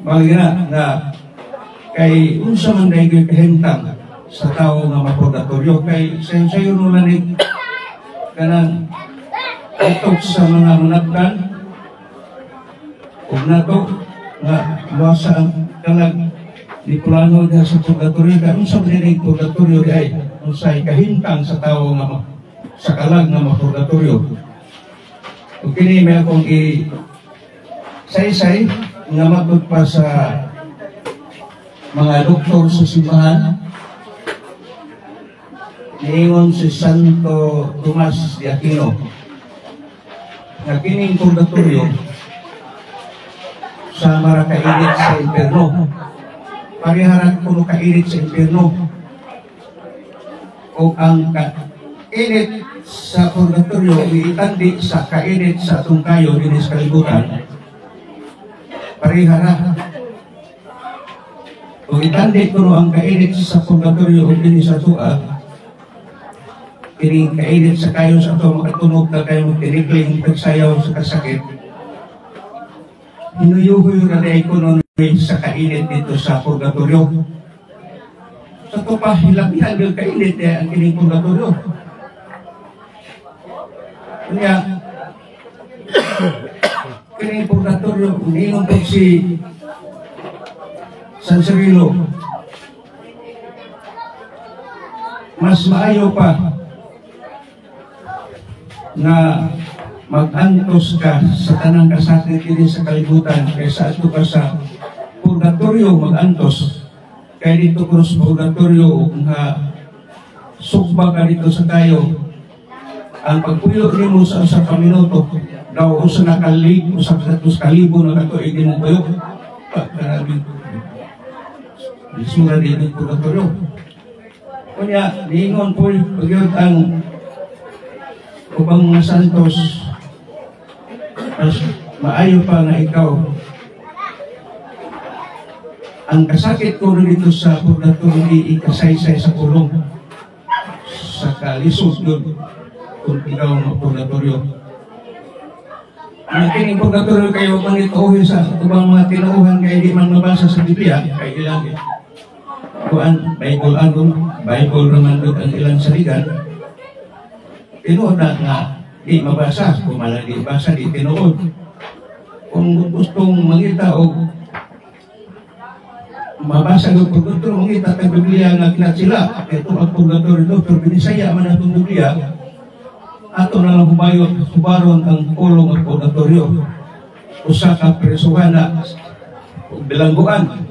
bagina nga kay unsa man daygoy kahimtang sa tao nga mapurgatorio kay sayo nula ni kanang utok sa mga manatkan ug nato nga wasa ang kalag ni plano sa purgatorio kay unsa man daygoy purgatorio kay unsay kahimtang sa tao nga sa kalag nga mapurgatorio. Kung kini may akong i-say-say nga magod pa sa mga doktor sa simbahan niingon si Santo Tomas de Aquino nga kining purgatorio sa marakainit sa impierno pariharan kuno kainit sa impierno o ang init sa purgatorio iitandi sa kainit sa atong kayo din sa kalibutan parihara o itandi ko ang kainit sa purgatorio o din sa tuwa kining kainit sa kayo sa atong makatunog na kayo magtinikling pagsayaw sa kasakit hinuyuhoy na na ekonomi sa kainit dito sa purgatorio sa ito pa hilapihan yung kainit ang kining purgatorio. Kaya, kining purgatorio Ningon po si San Cirilo, mas maayo pa na mag-antos ka sa tanang kasakit kini sa kalibutan kaysa ato ka sa purgatorio mag-antos kaya dito ko sa purgatorio nga sugba ka dito sa tayo ang pagpuyo ni mo sa usap ka minuto daw usa na kalig usap sa kalibo na kato hindi mo puyo pagkarabi isura din ng purgatorio kunya niingon po pagyod ang ubang mga santos mas maayo pa nga ikaw ang kasakit ko dito sa purgatorio di ikasaysay sa kulong sa kalisod doon kung ikaw ang purgatorio ang kining purgatorio kayo manituhin sa ubang mga tinuuhan kaya di man mabasa sa Biblia kaya ilang kuan Bible naman doon ang ilang saligan tinuod na nga di mabasa, kung malang di basa, di tinuod. Kung gustong mangita o mabasa ng purgatorio, mangita tayo Biblia nga kinat sila. Ito ang purgatorio ito, pero binisaya man itong Biblia, ato na lang humayot, hubaron ang kulong ng purgatorio. Usa ka presuhan na bilangguan.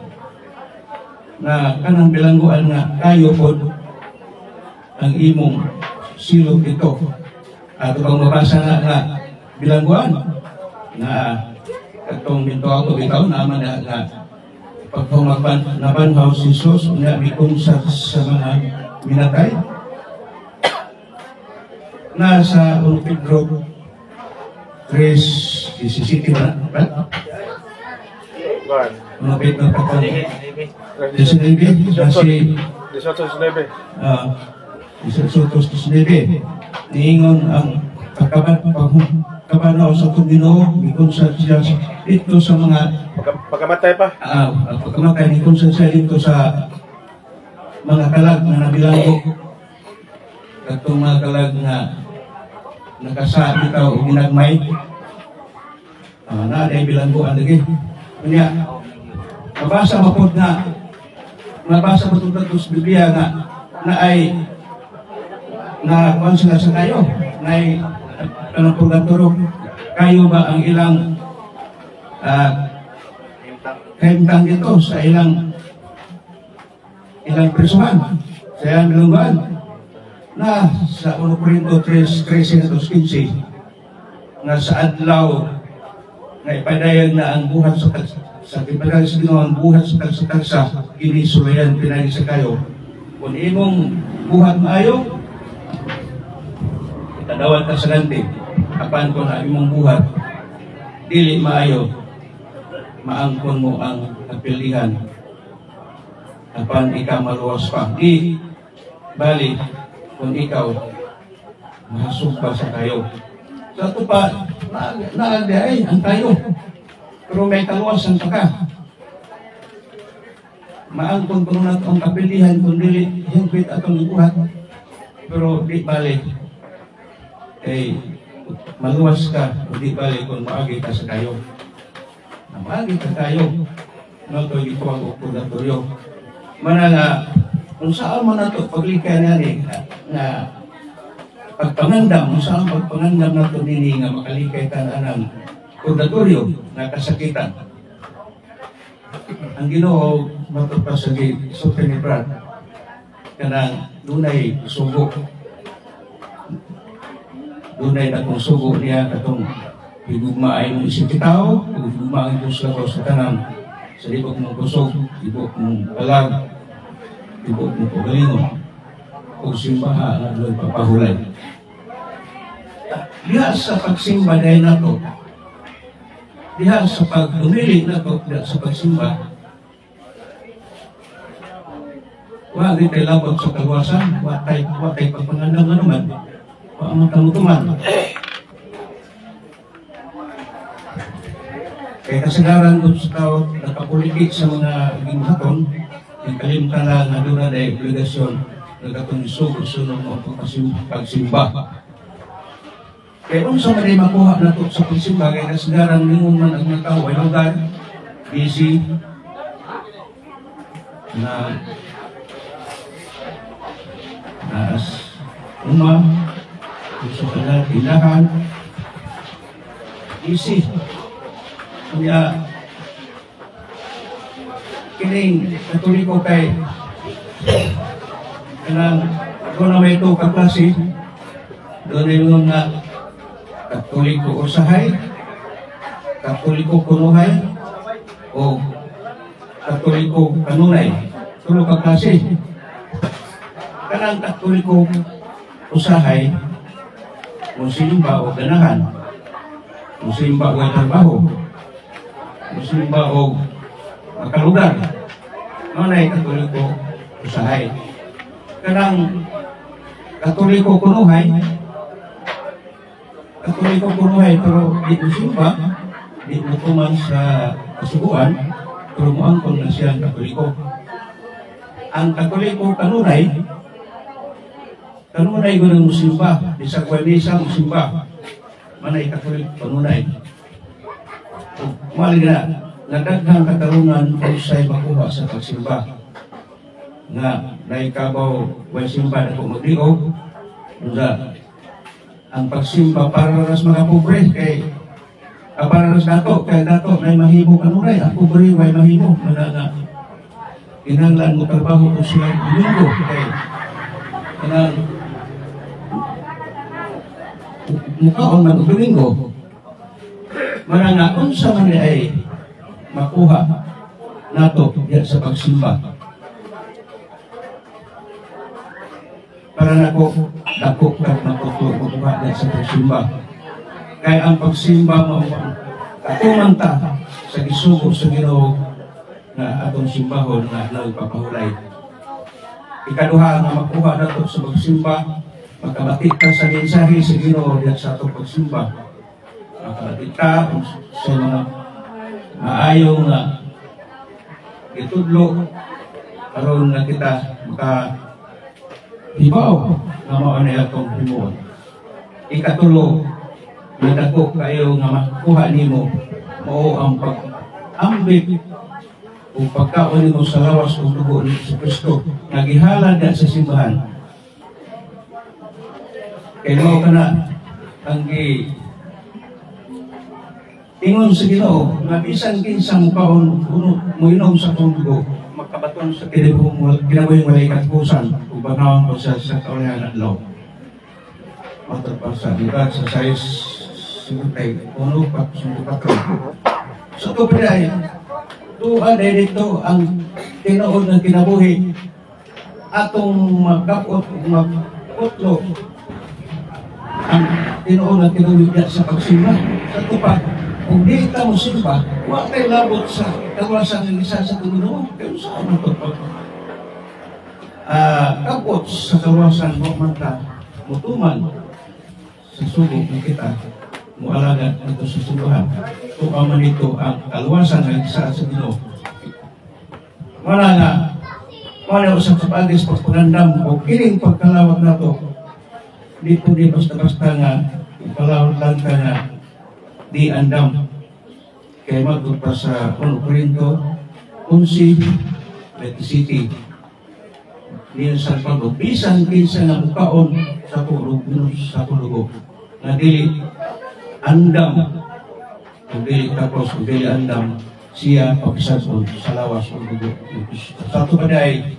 Na kanang bilangguan nga kayo po ang imong silog ito. At kung mabasa na bilangguan na katong minto ako bitaw naman na pagpumagpan nabanhaw si Jesus na mikong sa mga minatay nasa 1 Pedro 3:17 na ba? 1 Pedro 3:19 kasi 18:19 niingon ang pagkabanaw sa Ginoo mikon sa siya dito sa mga Pagkamatay pa? pagkamatay mikon sa siya dito sa mga kalag na nabilanggo katong mga kalag na nakasa bitaw o ginagmay na ay bilanggo ang lagi kanya mabasa mapod na mabasa matutag sa Biblia na ay na kung sila sa kayo na ay anong purgatorio kayo ba ang ilang kahimtang dito sa ilang prisuhan sa ilang bilangguan na sa 1 Corinto 3:13-15 na sa adlaw na ipadayag na ang buhat sa ipadayag sa Ginoo ang buhat sa tagsa kinisulayan pinagi sa kayo kung imong buhat maayo tadawat ka sa lanti apan kung ang imong buhat dili maayo maangkon mo ang kapilihan apan ikaw maluwas pa di bali kung ikaw mahasog pa sa kayo sa ito pa naagday ang kayo pero may kaluwasan pa ka maangkon ko na ang kapilihan kung dili hingpit atong buhat pero di bali maluwas ka, hindi balik kung maagi ka sa kayo. Maagi ka kayo, no to ito ang purgatorio. Mana nga, kung saan mo na ito, paglikay na rin, na pagpangandam, kung saan pagpangandam na ito nini nga makalikay ka na ng purgatorio, na kasakitan. Ang Ginoo, matupad sa Sote ni Brad, kanang dunay sugo. Dunay na kung sugo niya katong higugma ay mong isip tao, higugma ang Diyos lang sa tanan sa libog mong kusog, libog mong kalag, libog mong pagalingon, o simbaha na doon papahulay. Diha sa pagsimba dahil na to, diha sa pag-umili na to, diha sa pagsimba, wag tayo labot sa kaluwasan, wag tayo pagpangandang naman, ang kamutuman. Kaya kasagaran ko sa tao nakapuligit sa mga ginhaton, yung kalimtala na doon na obligasyon na katong isugo sunod mo pagsimba. Kaya kung sa maday makuha na ito sa pagsimba, kaya kasagaran ningon man ang mga tao ay lugar, busy na as gusto ka na tindahan, busy. Kaya kining Katoliko kay kanang kung na may ito kaklase, doon yung nga Katoliko usahay, Katoliko kunuhay, o Katoliko kanunay. Tulo kaklase. Kanang Katoliko usahay, musimba o ganahan, musimba o trabaho, musimba o makalugar. Manay Katoliko usahay. Kanang Katoliko kunuhay, Katoliko kunuhay pero di musimba, di mutuman sa kasuguan, pero muangkol na siya Katoliko. Ang Katoliko kanunay ko ng musimba, di sa kwalisa musimba. Manay Katoliko kanunay. Mali na, nadaghang katarungan kung sa'y makuha sa pagsimba. Nga, naikabaw, way simba na kung mag-liog, ang pagsimba para ras mga pobre, kay para ras dato, kay dato, may mahimo kanunay, ang pobre, way mahimo, na kinahanglan mo trabaho kung sila Domingo, kay kanang mukhaon man og Domingo, manangaon sa man ay makuha nato yan sa pagsimba. Para nako dako kat makuha yan sa pagsimba. Kaya ang pagsimba mo katumanta sa gisugo sa Ginoo na atong simbahon na nagpapahulay. Ikaduha nga makuha nato sa pagsimba, makabatik ka sa mensahe sa Ginoo diyan sa atong pagsimba. Makabatik ka sa mga maayong nga itudlo aron na kita hibaw nga mao na atong himuon. Ikatulo, nadako kayo nga makuha nimo mao ang pag-ambit o pagkaon nimo sa lawas o dugo ni Kristo nagihalad sa simbahan. Kaya mao kana ang ingon sa Ginoo nga bisan kinsa mukaon mo inom sa dugo makabaton sa kinabuhing walay katapusan ug banawang ko sa kaulihan adlaw. Matapasa diba sa size sumutay uno pat sumutay. So to pala tuwa dito ang tinuod ng kinabuhi atong magkapot magputlo ang tinuod ng kinabuhi sa pagsimba sa tupa. Kung di ka mo simba, huwag kayo labot sa kawasan ng isa sa Ginoo. Kaya saan ito pag kapot sa kawasan mo mata, mutuman sa sugo ng kita, mualaga ito sa simbahan. Kung aman ito ang kaluwasan ng isa sa Ginoo. Wala nga, wala usap sa pagis pagpagandam o kiling pagkalawat na ito. Dito di basta-basta nga, kalawat lang ka nga, di andam kay magpunta sa 1 Corinto 11:27 niya sa pagod bisan kinsa nga mukaon sa pulugo na dili andam o dili tapos o dili andam siya pagsason sa lawas o dugo sa ito paday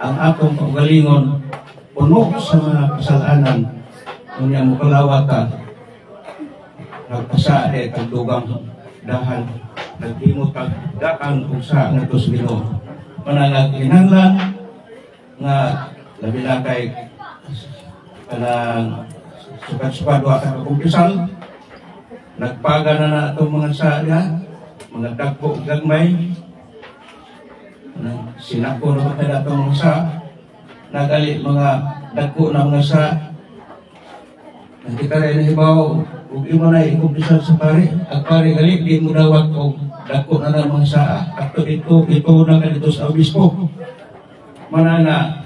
ang atong kaugalingon puno sa mga kasalanan kunya mukalawata nagpasa at dugang dahan naghimot ang daan kung saan na ito sa Ginoo. Mananag kinanglan nga labi na kay kanang sukat-sukat wa ka kumpisal nagpaga na itong mga saga mga dagpo gagmay sinako na ito itong mga sa nagali mga dagpo na mga sa kita rin hibaw kung imo na ikumpisa sa pare, ang pare gali, di mo dawat o dako na ng mga saa. At ito na ganito sa obispo. Manana,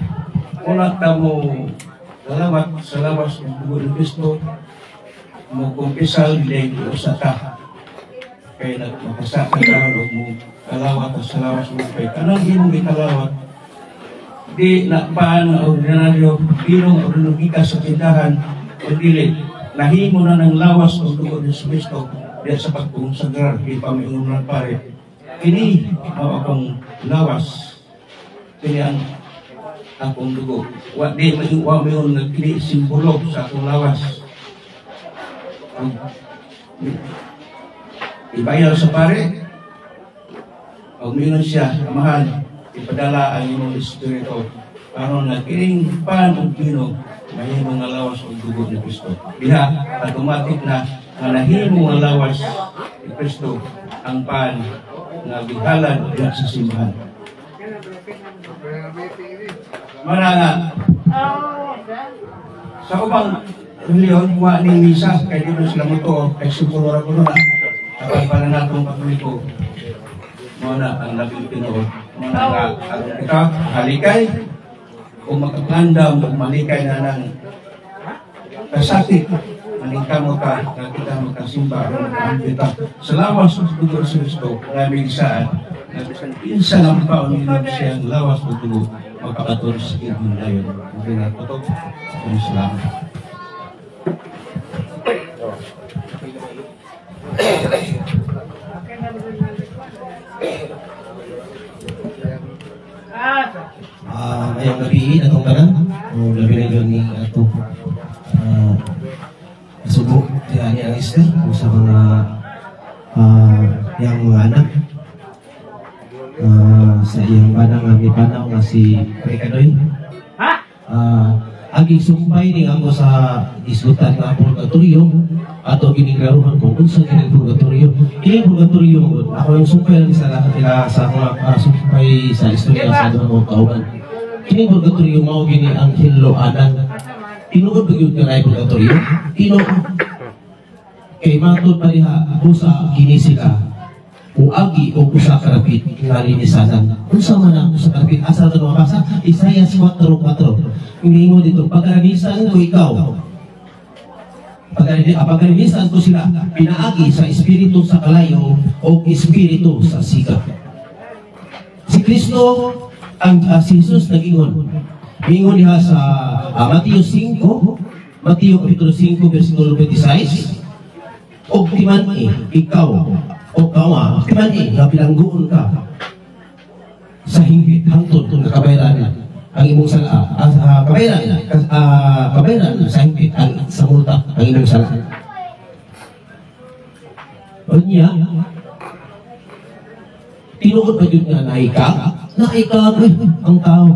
unat na mo salawat sa lawas ng dugo ng Kristo, mo kumpisal, hindi usa ka. kay nagmakasa ka o mo kalawat sa lawas mo kay kanang imong gikalawat di na paano ordinaryo binong ordinaryo sa tindahan o dili nahimo na ng lawas o dugo ni Kristo diya sa pagkonsagrar kay Panginoon ng pare ini mao akong lawas kini ang akong dugo wa di mayon nagkili simbolo sa akong lawas ibayar sa pare o mingon siya mahal ipadala ang imong espiritu aron nagkiring pan og ginog mahimo nga lawas og dugo ni Kristo diha automatic na nga nahimo nga lawas ni Kristo ang pan nga gihalad diha sa simbahan manana sa ubang reliyon wa ning misa kay dito sila moto kay siguro ra kuno na kapag pananatong katoliko mo na ang labing tinuod mo na nga ang ika halikay kung makapandam o malikay na ng kasakit maningkamo ka na kita magkasimba o magkaambita sa lawas ng dugo sa Kristo na bigisaan na bisan pinsa lang pa o nilang siyang lawas ng dugo magkakator sa kibong dayon okay na patok ang salamat ngayong gabi atong tanan o labi na yun ni ato subo si Ani ang Esther sa mga yang mga anak sa iyang banang nga mipanaw nga si Ricadoy agi sumpay ning ako sa isgutan nga purgatorio ato ginigraruhan kung unsa kining purgatorio kining purgatorio ako yung sumpay lang sa lahat nila sa mga sumpay sa istorya sa mga kauban kining purgatorio mao gini ang hinloanan tinuod gyud nga purgatorio tinuod kay matud pa diha busa gini sila uagi o usa ka rapid nga linisanan unsa man ang usa ka rapid asa to mabasa Isaias 4:4 ingon dito pagkalinisan ko ikaw pagkalinisan ko sila pinaagi sa espiritu sa kalayo o espiritu sa sikap si Kristo ang si Jesus nag-ingon diha sa Mateo 5 Mateo kapitulo 5 versikulo 26 og timan ikaw o kawa timan nga bilangguon ka sa hinggit hangtod kung nakabayaran ang imong sala kabayaran sa hinggit ang sa multa ang imong sala o niya tinuod pa yun nga naika ang tao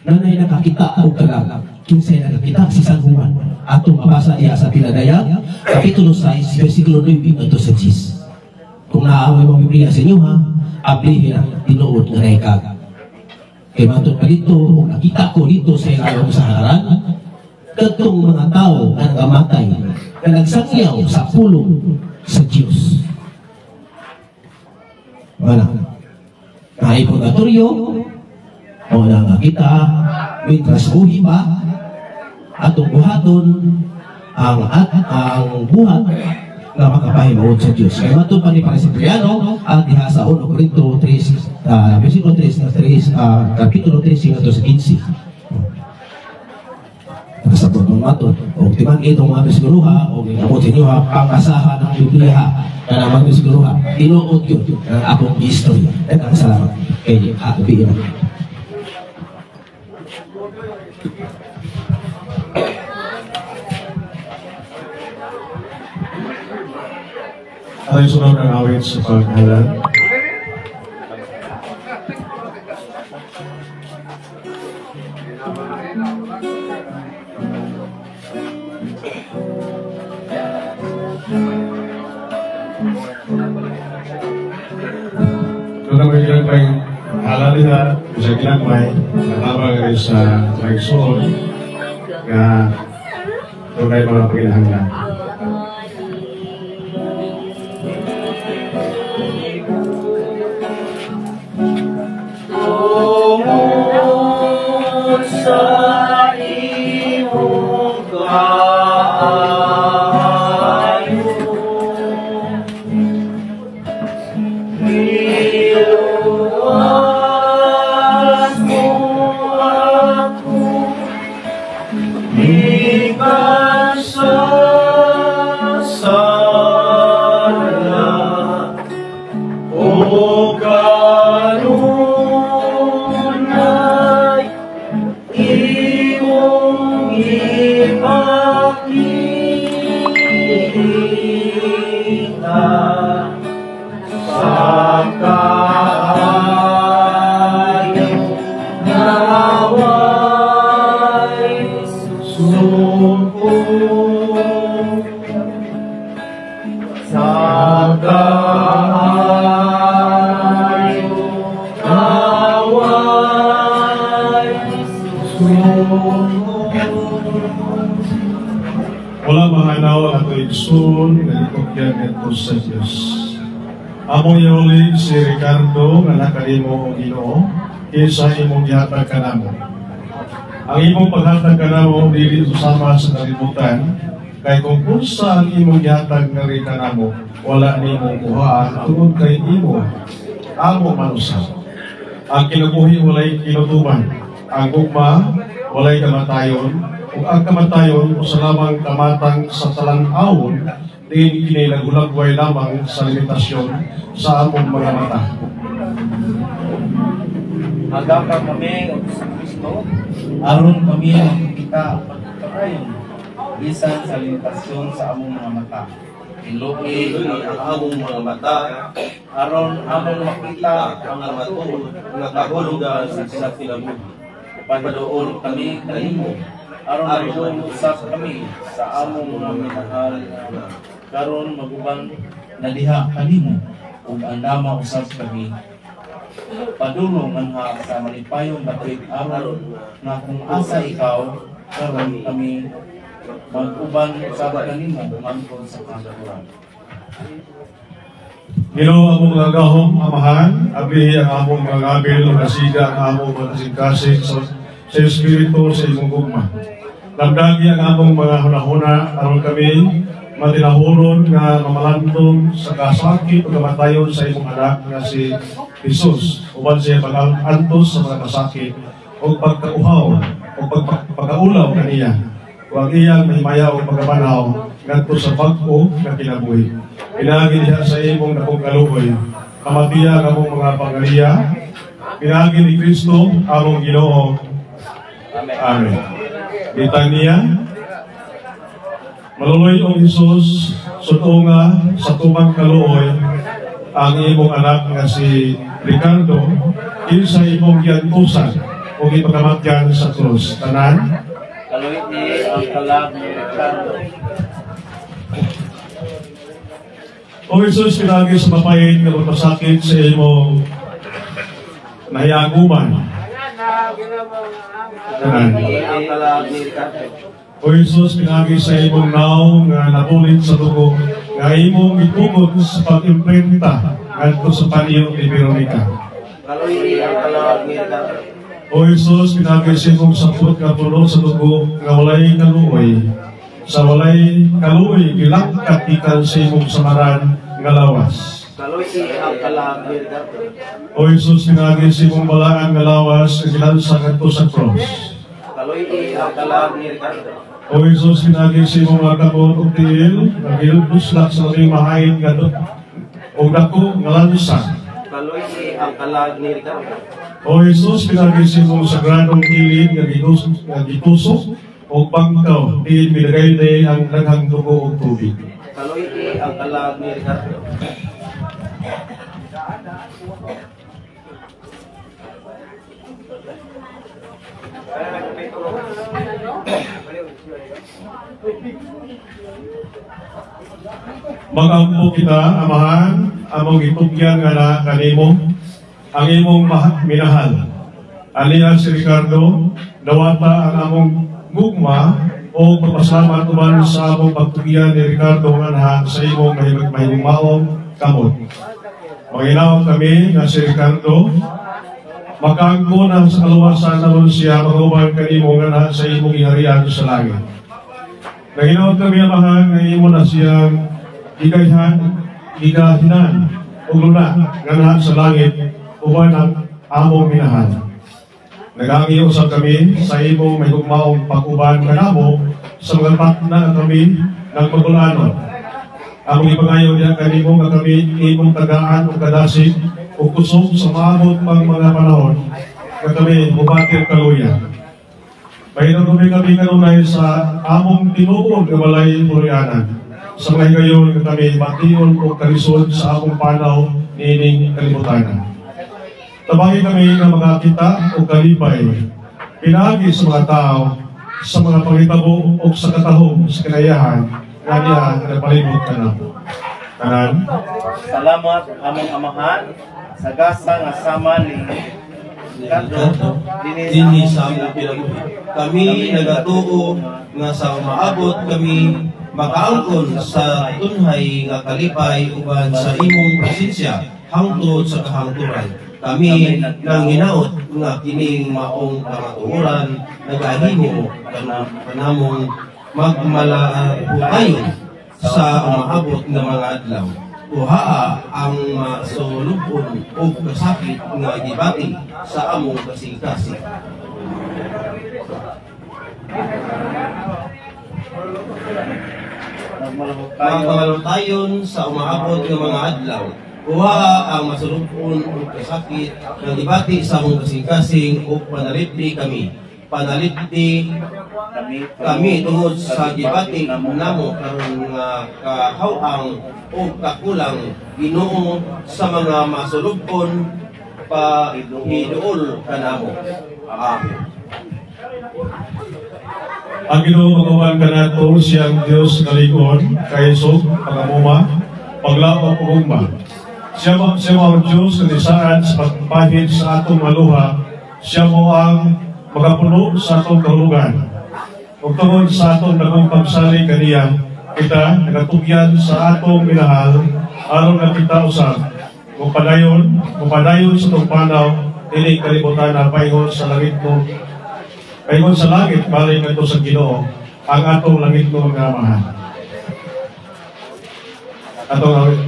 nanay nakakita o kalag kinsay nakakita si San Juan atong mabasa niya sa Pinadaya kapitulo 6 versikulo 9 hangtod sa 10 kung naaaway mo Biblia sa inyo ha ablihin na tinuod nga naika kay matod pa dito kung nakita ko dito sa ilang sa hararan katong mga tao na nagamatay na nagsangyaw sa pulong sa Diyos wala na purgatorio o na kita mientras buhi pa atong buhaton ang buhat na makapahimaon sa Diyos. Kaya matod pa ni Parisipriano at diha sa 1 Corinto 3 versikulo 3 kapitulo 3 hangtod sa 15. Nakasabot ng matod o timan itong mga besiguluha o ginamot sa inyo ha pangasahan ng Biblia na naman besiguluha tinuod yun ng akong history. Salamat kay Happy Ayon sunod ng awit sa paghalan. Doon ang biglang may halal nila sa ginagmay nakabang rin sa magsuon na doon ay mga pagilahanglan. Sa iyong Wala mahanaw ato igsoon nga ikopyan ngadto sa Dios. Among iuli si Ricardo nga nakanimo og Ginoo kaysa imong gihatag kanamo. Ang imong paghatag kanamo dili usama sa kalibutan, kay kung unsa ang imong gihatag nga rin kanamo, wala nimo kuhaan tungod kay imo amo manusab. Ang kinabuhi walay kinutuban, ang gugma walay kamatayon. Kung ang kamatayon o sa lamang kamatang sa talang-awon, din kini nagulagway lamang sa limitasyon sa among mga mata. Magapa kami o sa Kristo, aron kami makikita pagkakayon bisan sa limitasyon sa among mga mata. Iloki ang among mga mata, Aron among makita ang matulog nga kahulugan sa kinabuhi. padadoon kami kanimo. Aron mag-usap kami sa among mga minahal karon maguban na diha kanimo ug andama usab kami. Padulong anha sa malipayong batuig aron na kung asa ikaw karon kami mag-uban usab kanimo mangkon sa kagaburan. Ginoo among mga gahom amahan, abihi ang among mga gabil o nasiga ang among mga kasing-kasing sa Espiritu sa imong gugma. Nagdagi ang among mga hunahuna aron kami matinahuron nga mamalantong sa kasakit o kamatayon sa imong anak nga si Jesus uban siya pag-antos sa mga kasakit o pagkauhaw o pagkaulaw kaniya o ang iyang mahimaya o pagkabanaw ngadto sa bag-o nga kinabuhi. Pinagi diha sa imong dakong kaluoy kamatiya ang among mga pangariya. Pinagi ni Kristo among Ginoo. Amen. Litania. Maluloy o Jesus, sutunga sa tumang kaluoy ang imong anak nga si Ricardo kinsa imong giantusan o ipagamatyan sa krus. Tanan, kaluit ni ang kalag ni Ricardo. o Jesus, pinagi sa mapayin nga magpasakit sa imong nahiaguman. Tanan. Ang kalag ni Ricardo. O Jesus, pinagi sa imong naong nga nabulit sa dugo nga imong itugod sa pag-imprenta ngadto sa paniyo ni Veronica. Kaluit ni ang kalag ni Ricardo. O Jesus, pinagi sa imong sapot nga puno sa dugo nga walay kaluoy. Sa walay kaluoy, gilangkat ikan sa imong samaran nga lawas. Kaluit ni ang kalag ni Ricardo. O Jesus, pinagi sa imong balaan nga lawas nga gilansa ngadto sa cross. Kaluit ni ang kalag ni Ricardo. O Jesus, pinagi sa imong mga kabot ug tiil nga giluslak sa labing mahain nga o dako nga lansa. Kaluit ni ang kalag ni Ricardo. O Jesus, pinagi sa imong sagradong kilid nga gitusok o bangkaw di minagayday ang daghang dugo ug tubig. Kaluit ni ang kalag ni Ricardo. Magampo kita, amahan, among itugyan nga na kanimo, ang imong minahal. Alias si Ricardo, dawata ang among gugma o pagpasalamat uban sa among pagtugyan ni Ricardo nga na sa imong mahigugmaong kamot. Manginawag kami nga si Ricardo, makangko na sa kaluwasan naman siya mag-uban kanimo nga na sa imong iharian sa langit. Nanginawag kami amahan nga imo na siyang higahinan o luna nga na sa langit uban ang among minahal. Nag-aangiyosap kami sa imong may hugmaong pag-uban nga namo sa mga patna kami ng pagulanon. Among ipangayo niya kanimo nga kami imong tagaan o kadasig o kusog sa maabot pang mga panahon nga kami bubatir kaluya. Mahinagumi kami kanunay sa among tinuod nga walay puluyanan. Sa mga gayon nga kami mation o kalisod sa among panaw niining kalibutan. Tabangin kami nga mga kita o kalipay, pinagi sa mga tao, sa mga pangitabo o sa katahong sa kinayahan nga niya napalibot ka na. Tanan. Salamat among amahan sa gasa nga sama ni Kanto Dinhi sa among pinabuhi. Kami nagatuo nga sa maabot kami makaangkon sa tunhay nga kalipay uban sa imong presensya hangtod sa kahangturan. Kami nang hinaot nga kining maong kamatuoran nagahimo kanamong magmalabuhayon sa umaabot nga mga adlaw. Kuhaa ang masulubon o kasakit nga gibati sa among kasing-kasing. Magmalutayon sa umaabot ng mga adlaw. Kuhaa ang masulubon o kasakit nga gibati sa among kasing-kasing o panalipdi kami. Panalipdi kami tungod sa gibati namo karon nga kahawang o kakulang Ginoo sa mga masulubon pa hiduol kanamo. Amen. Ang Ginoo magawan kanato siyang Dios kalikon, kaisog, pangamuma, paglaom ug ugma. Siya ang Dios nga nisaan sa pagpahid sa atong maluha. Siya mo ang magapuno sa atong kahulugan. Ug tungod sa atong dagong pagsalig kaniya, kita nagatugyan sa atong minahal aron nga kita usab mupadayon sa atong panaw dili kalibutan na paingon sa langit balik ngadto sa Ginoo ang atong langit nga amahan. Atong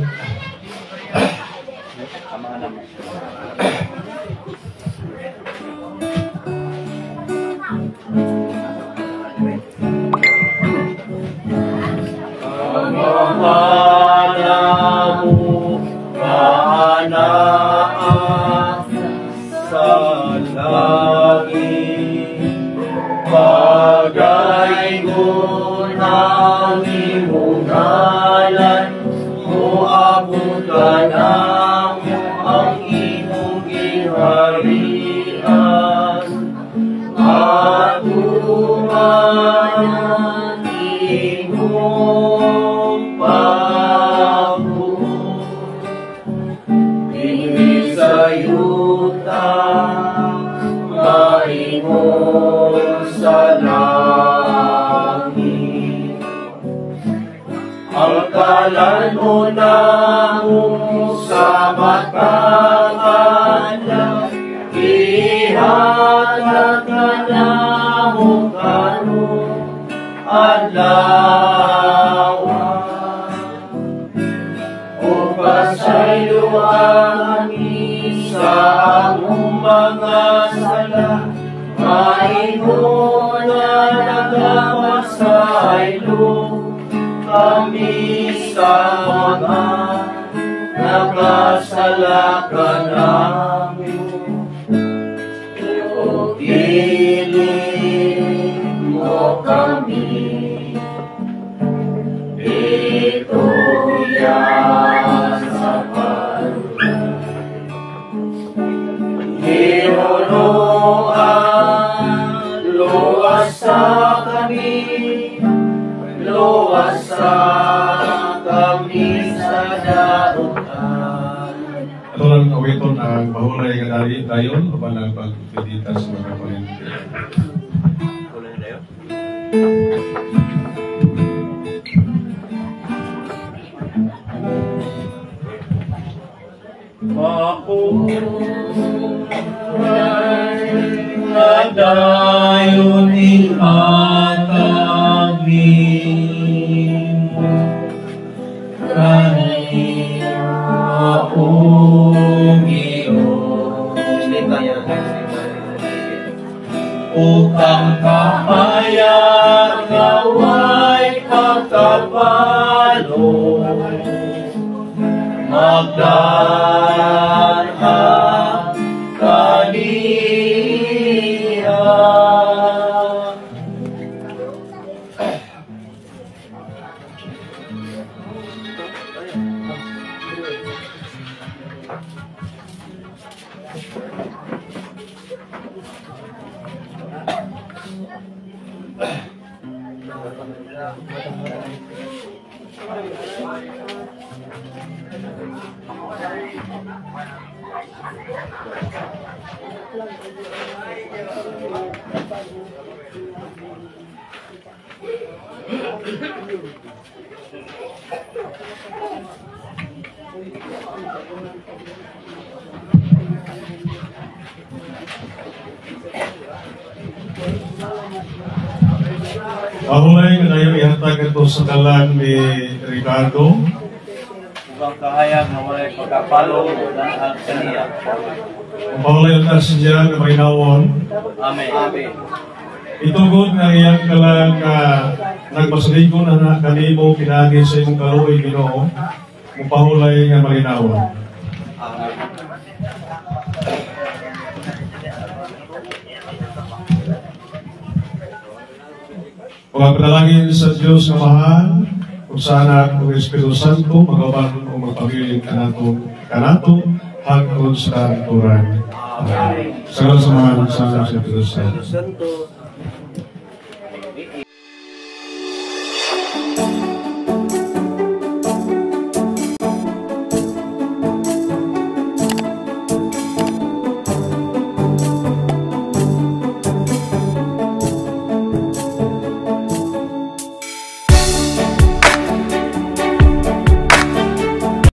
ang bahulay nga dayon o ang pagpidita sa mga palinti. Dayon ihatagin kanina upang kahaya ngaway pagkabalo magdaan kaniya Mahulay na ngayon ihatag ito sa dalan ni Ricardo. Ibang kahayag na walay pagkapalo ng ang kaniya. Mahulay na siya na may nawon. Amen. Amen. Itugod nga iyang kalang nagpasaligo na kanimo pinagi sa imong kaluoy Ginoo. Mupahulay nga malinawon. Amen. Pagpapanalangin sa Diyos na mahal, kung sana ang Espiritu Santo, magawan o magpabiling kanato, hangtod sa turan. Sa kasamahan sa Espiritu Santo.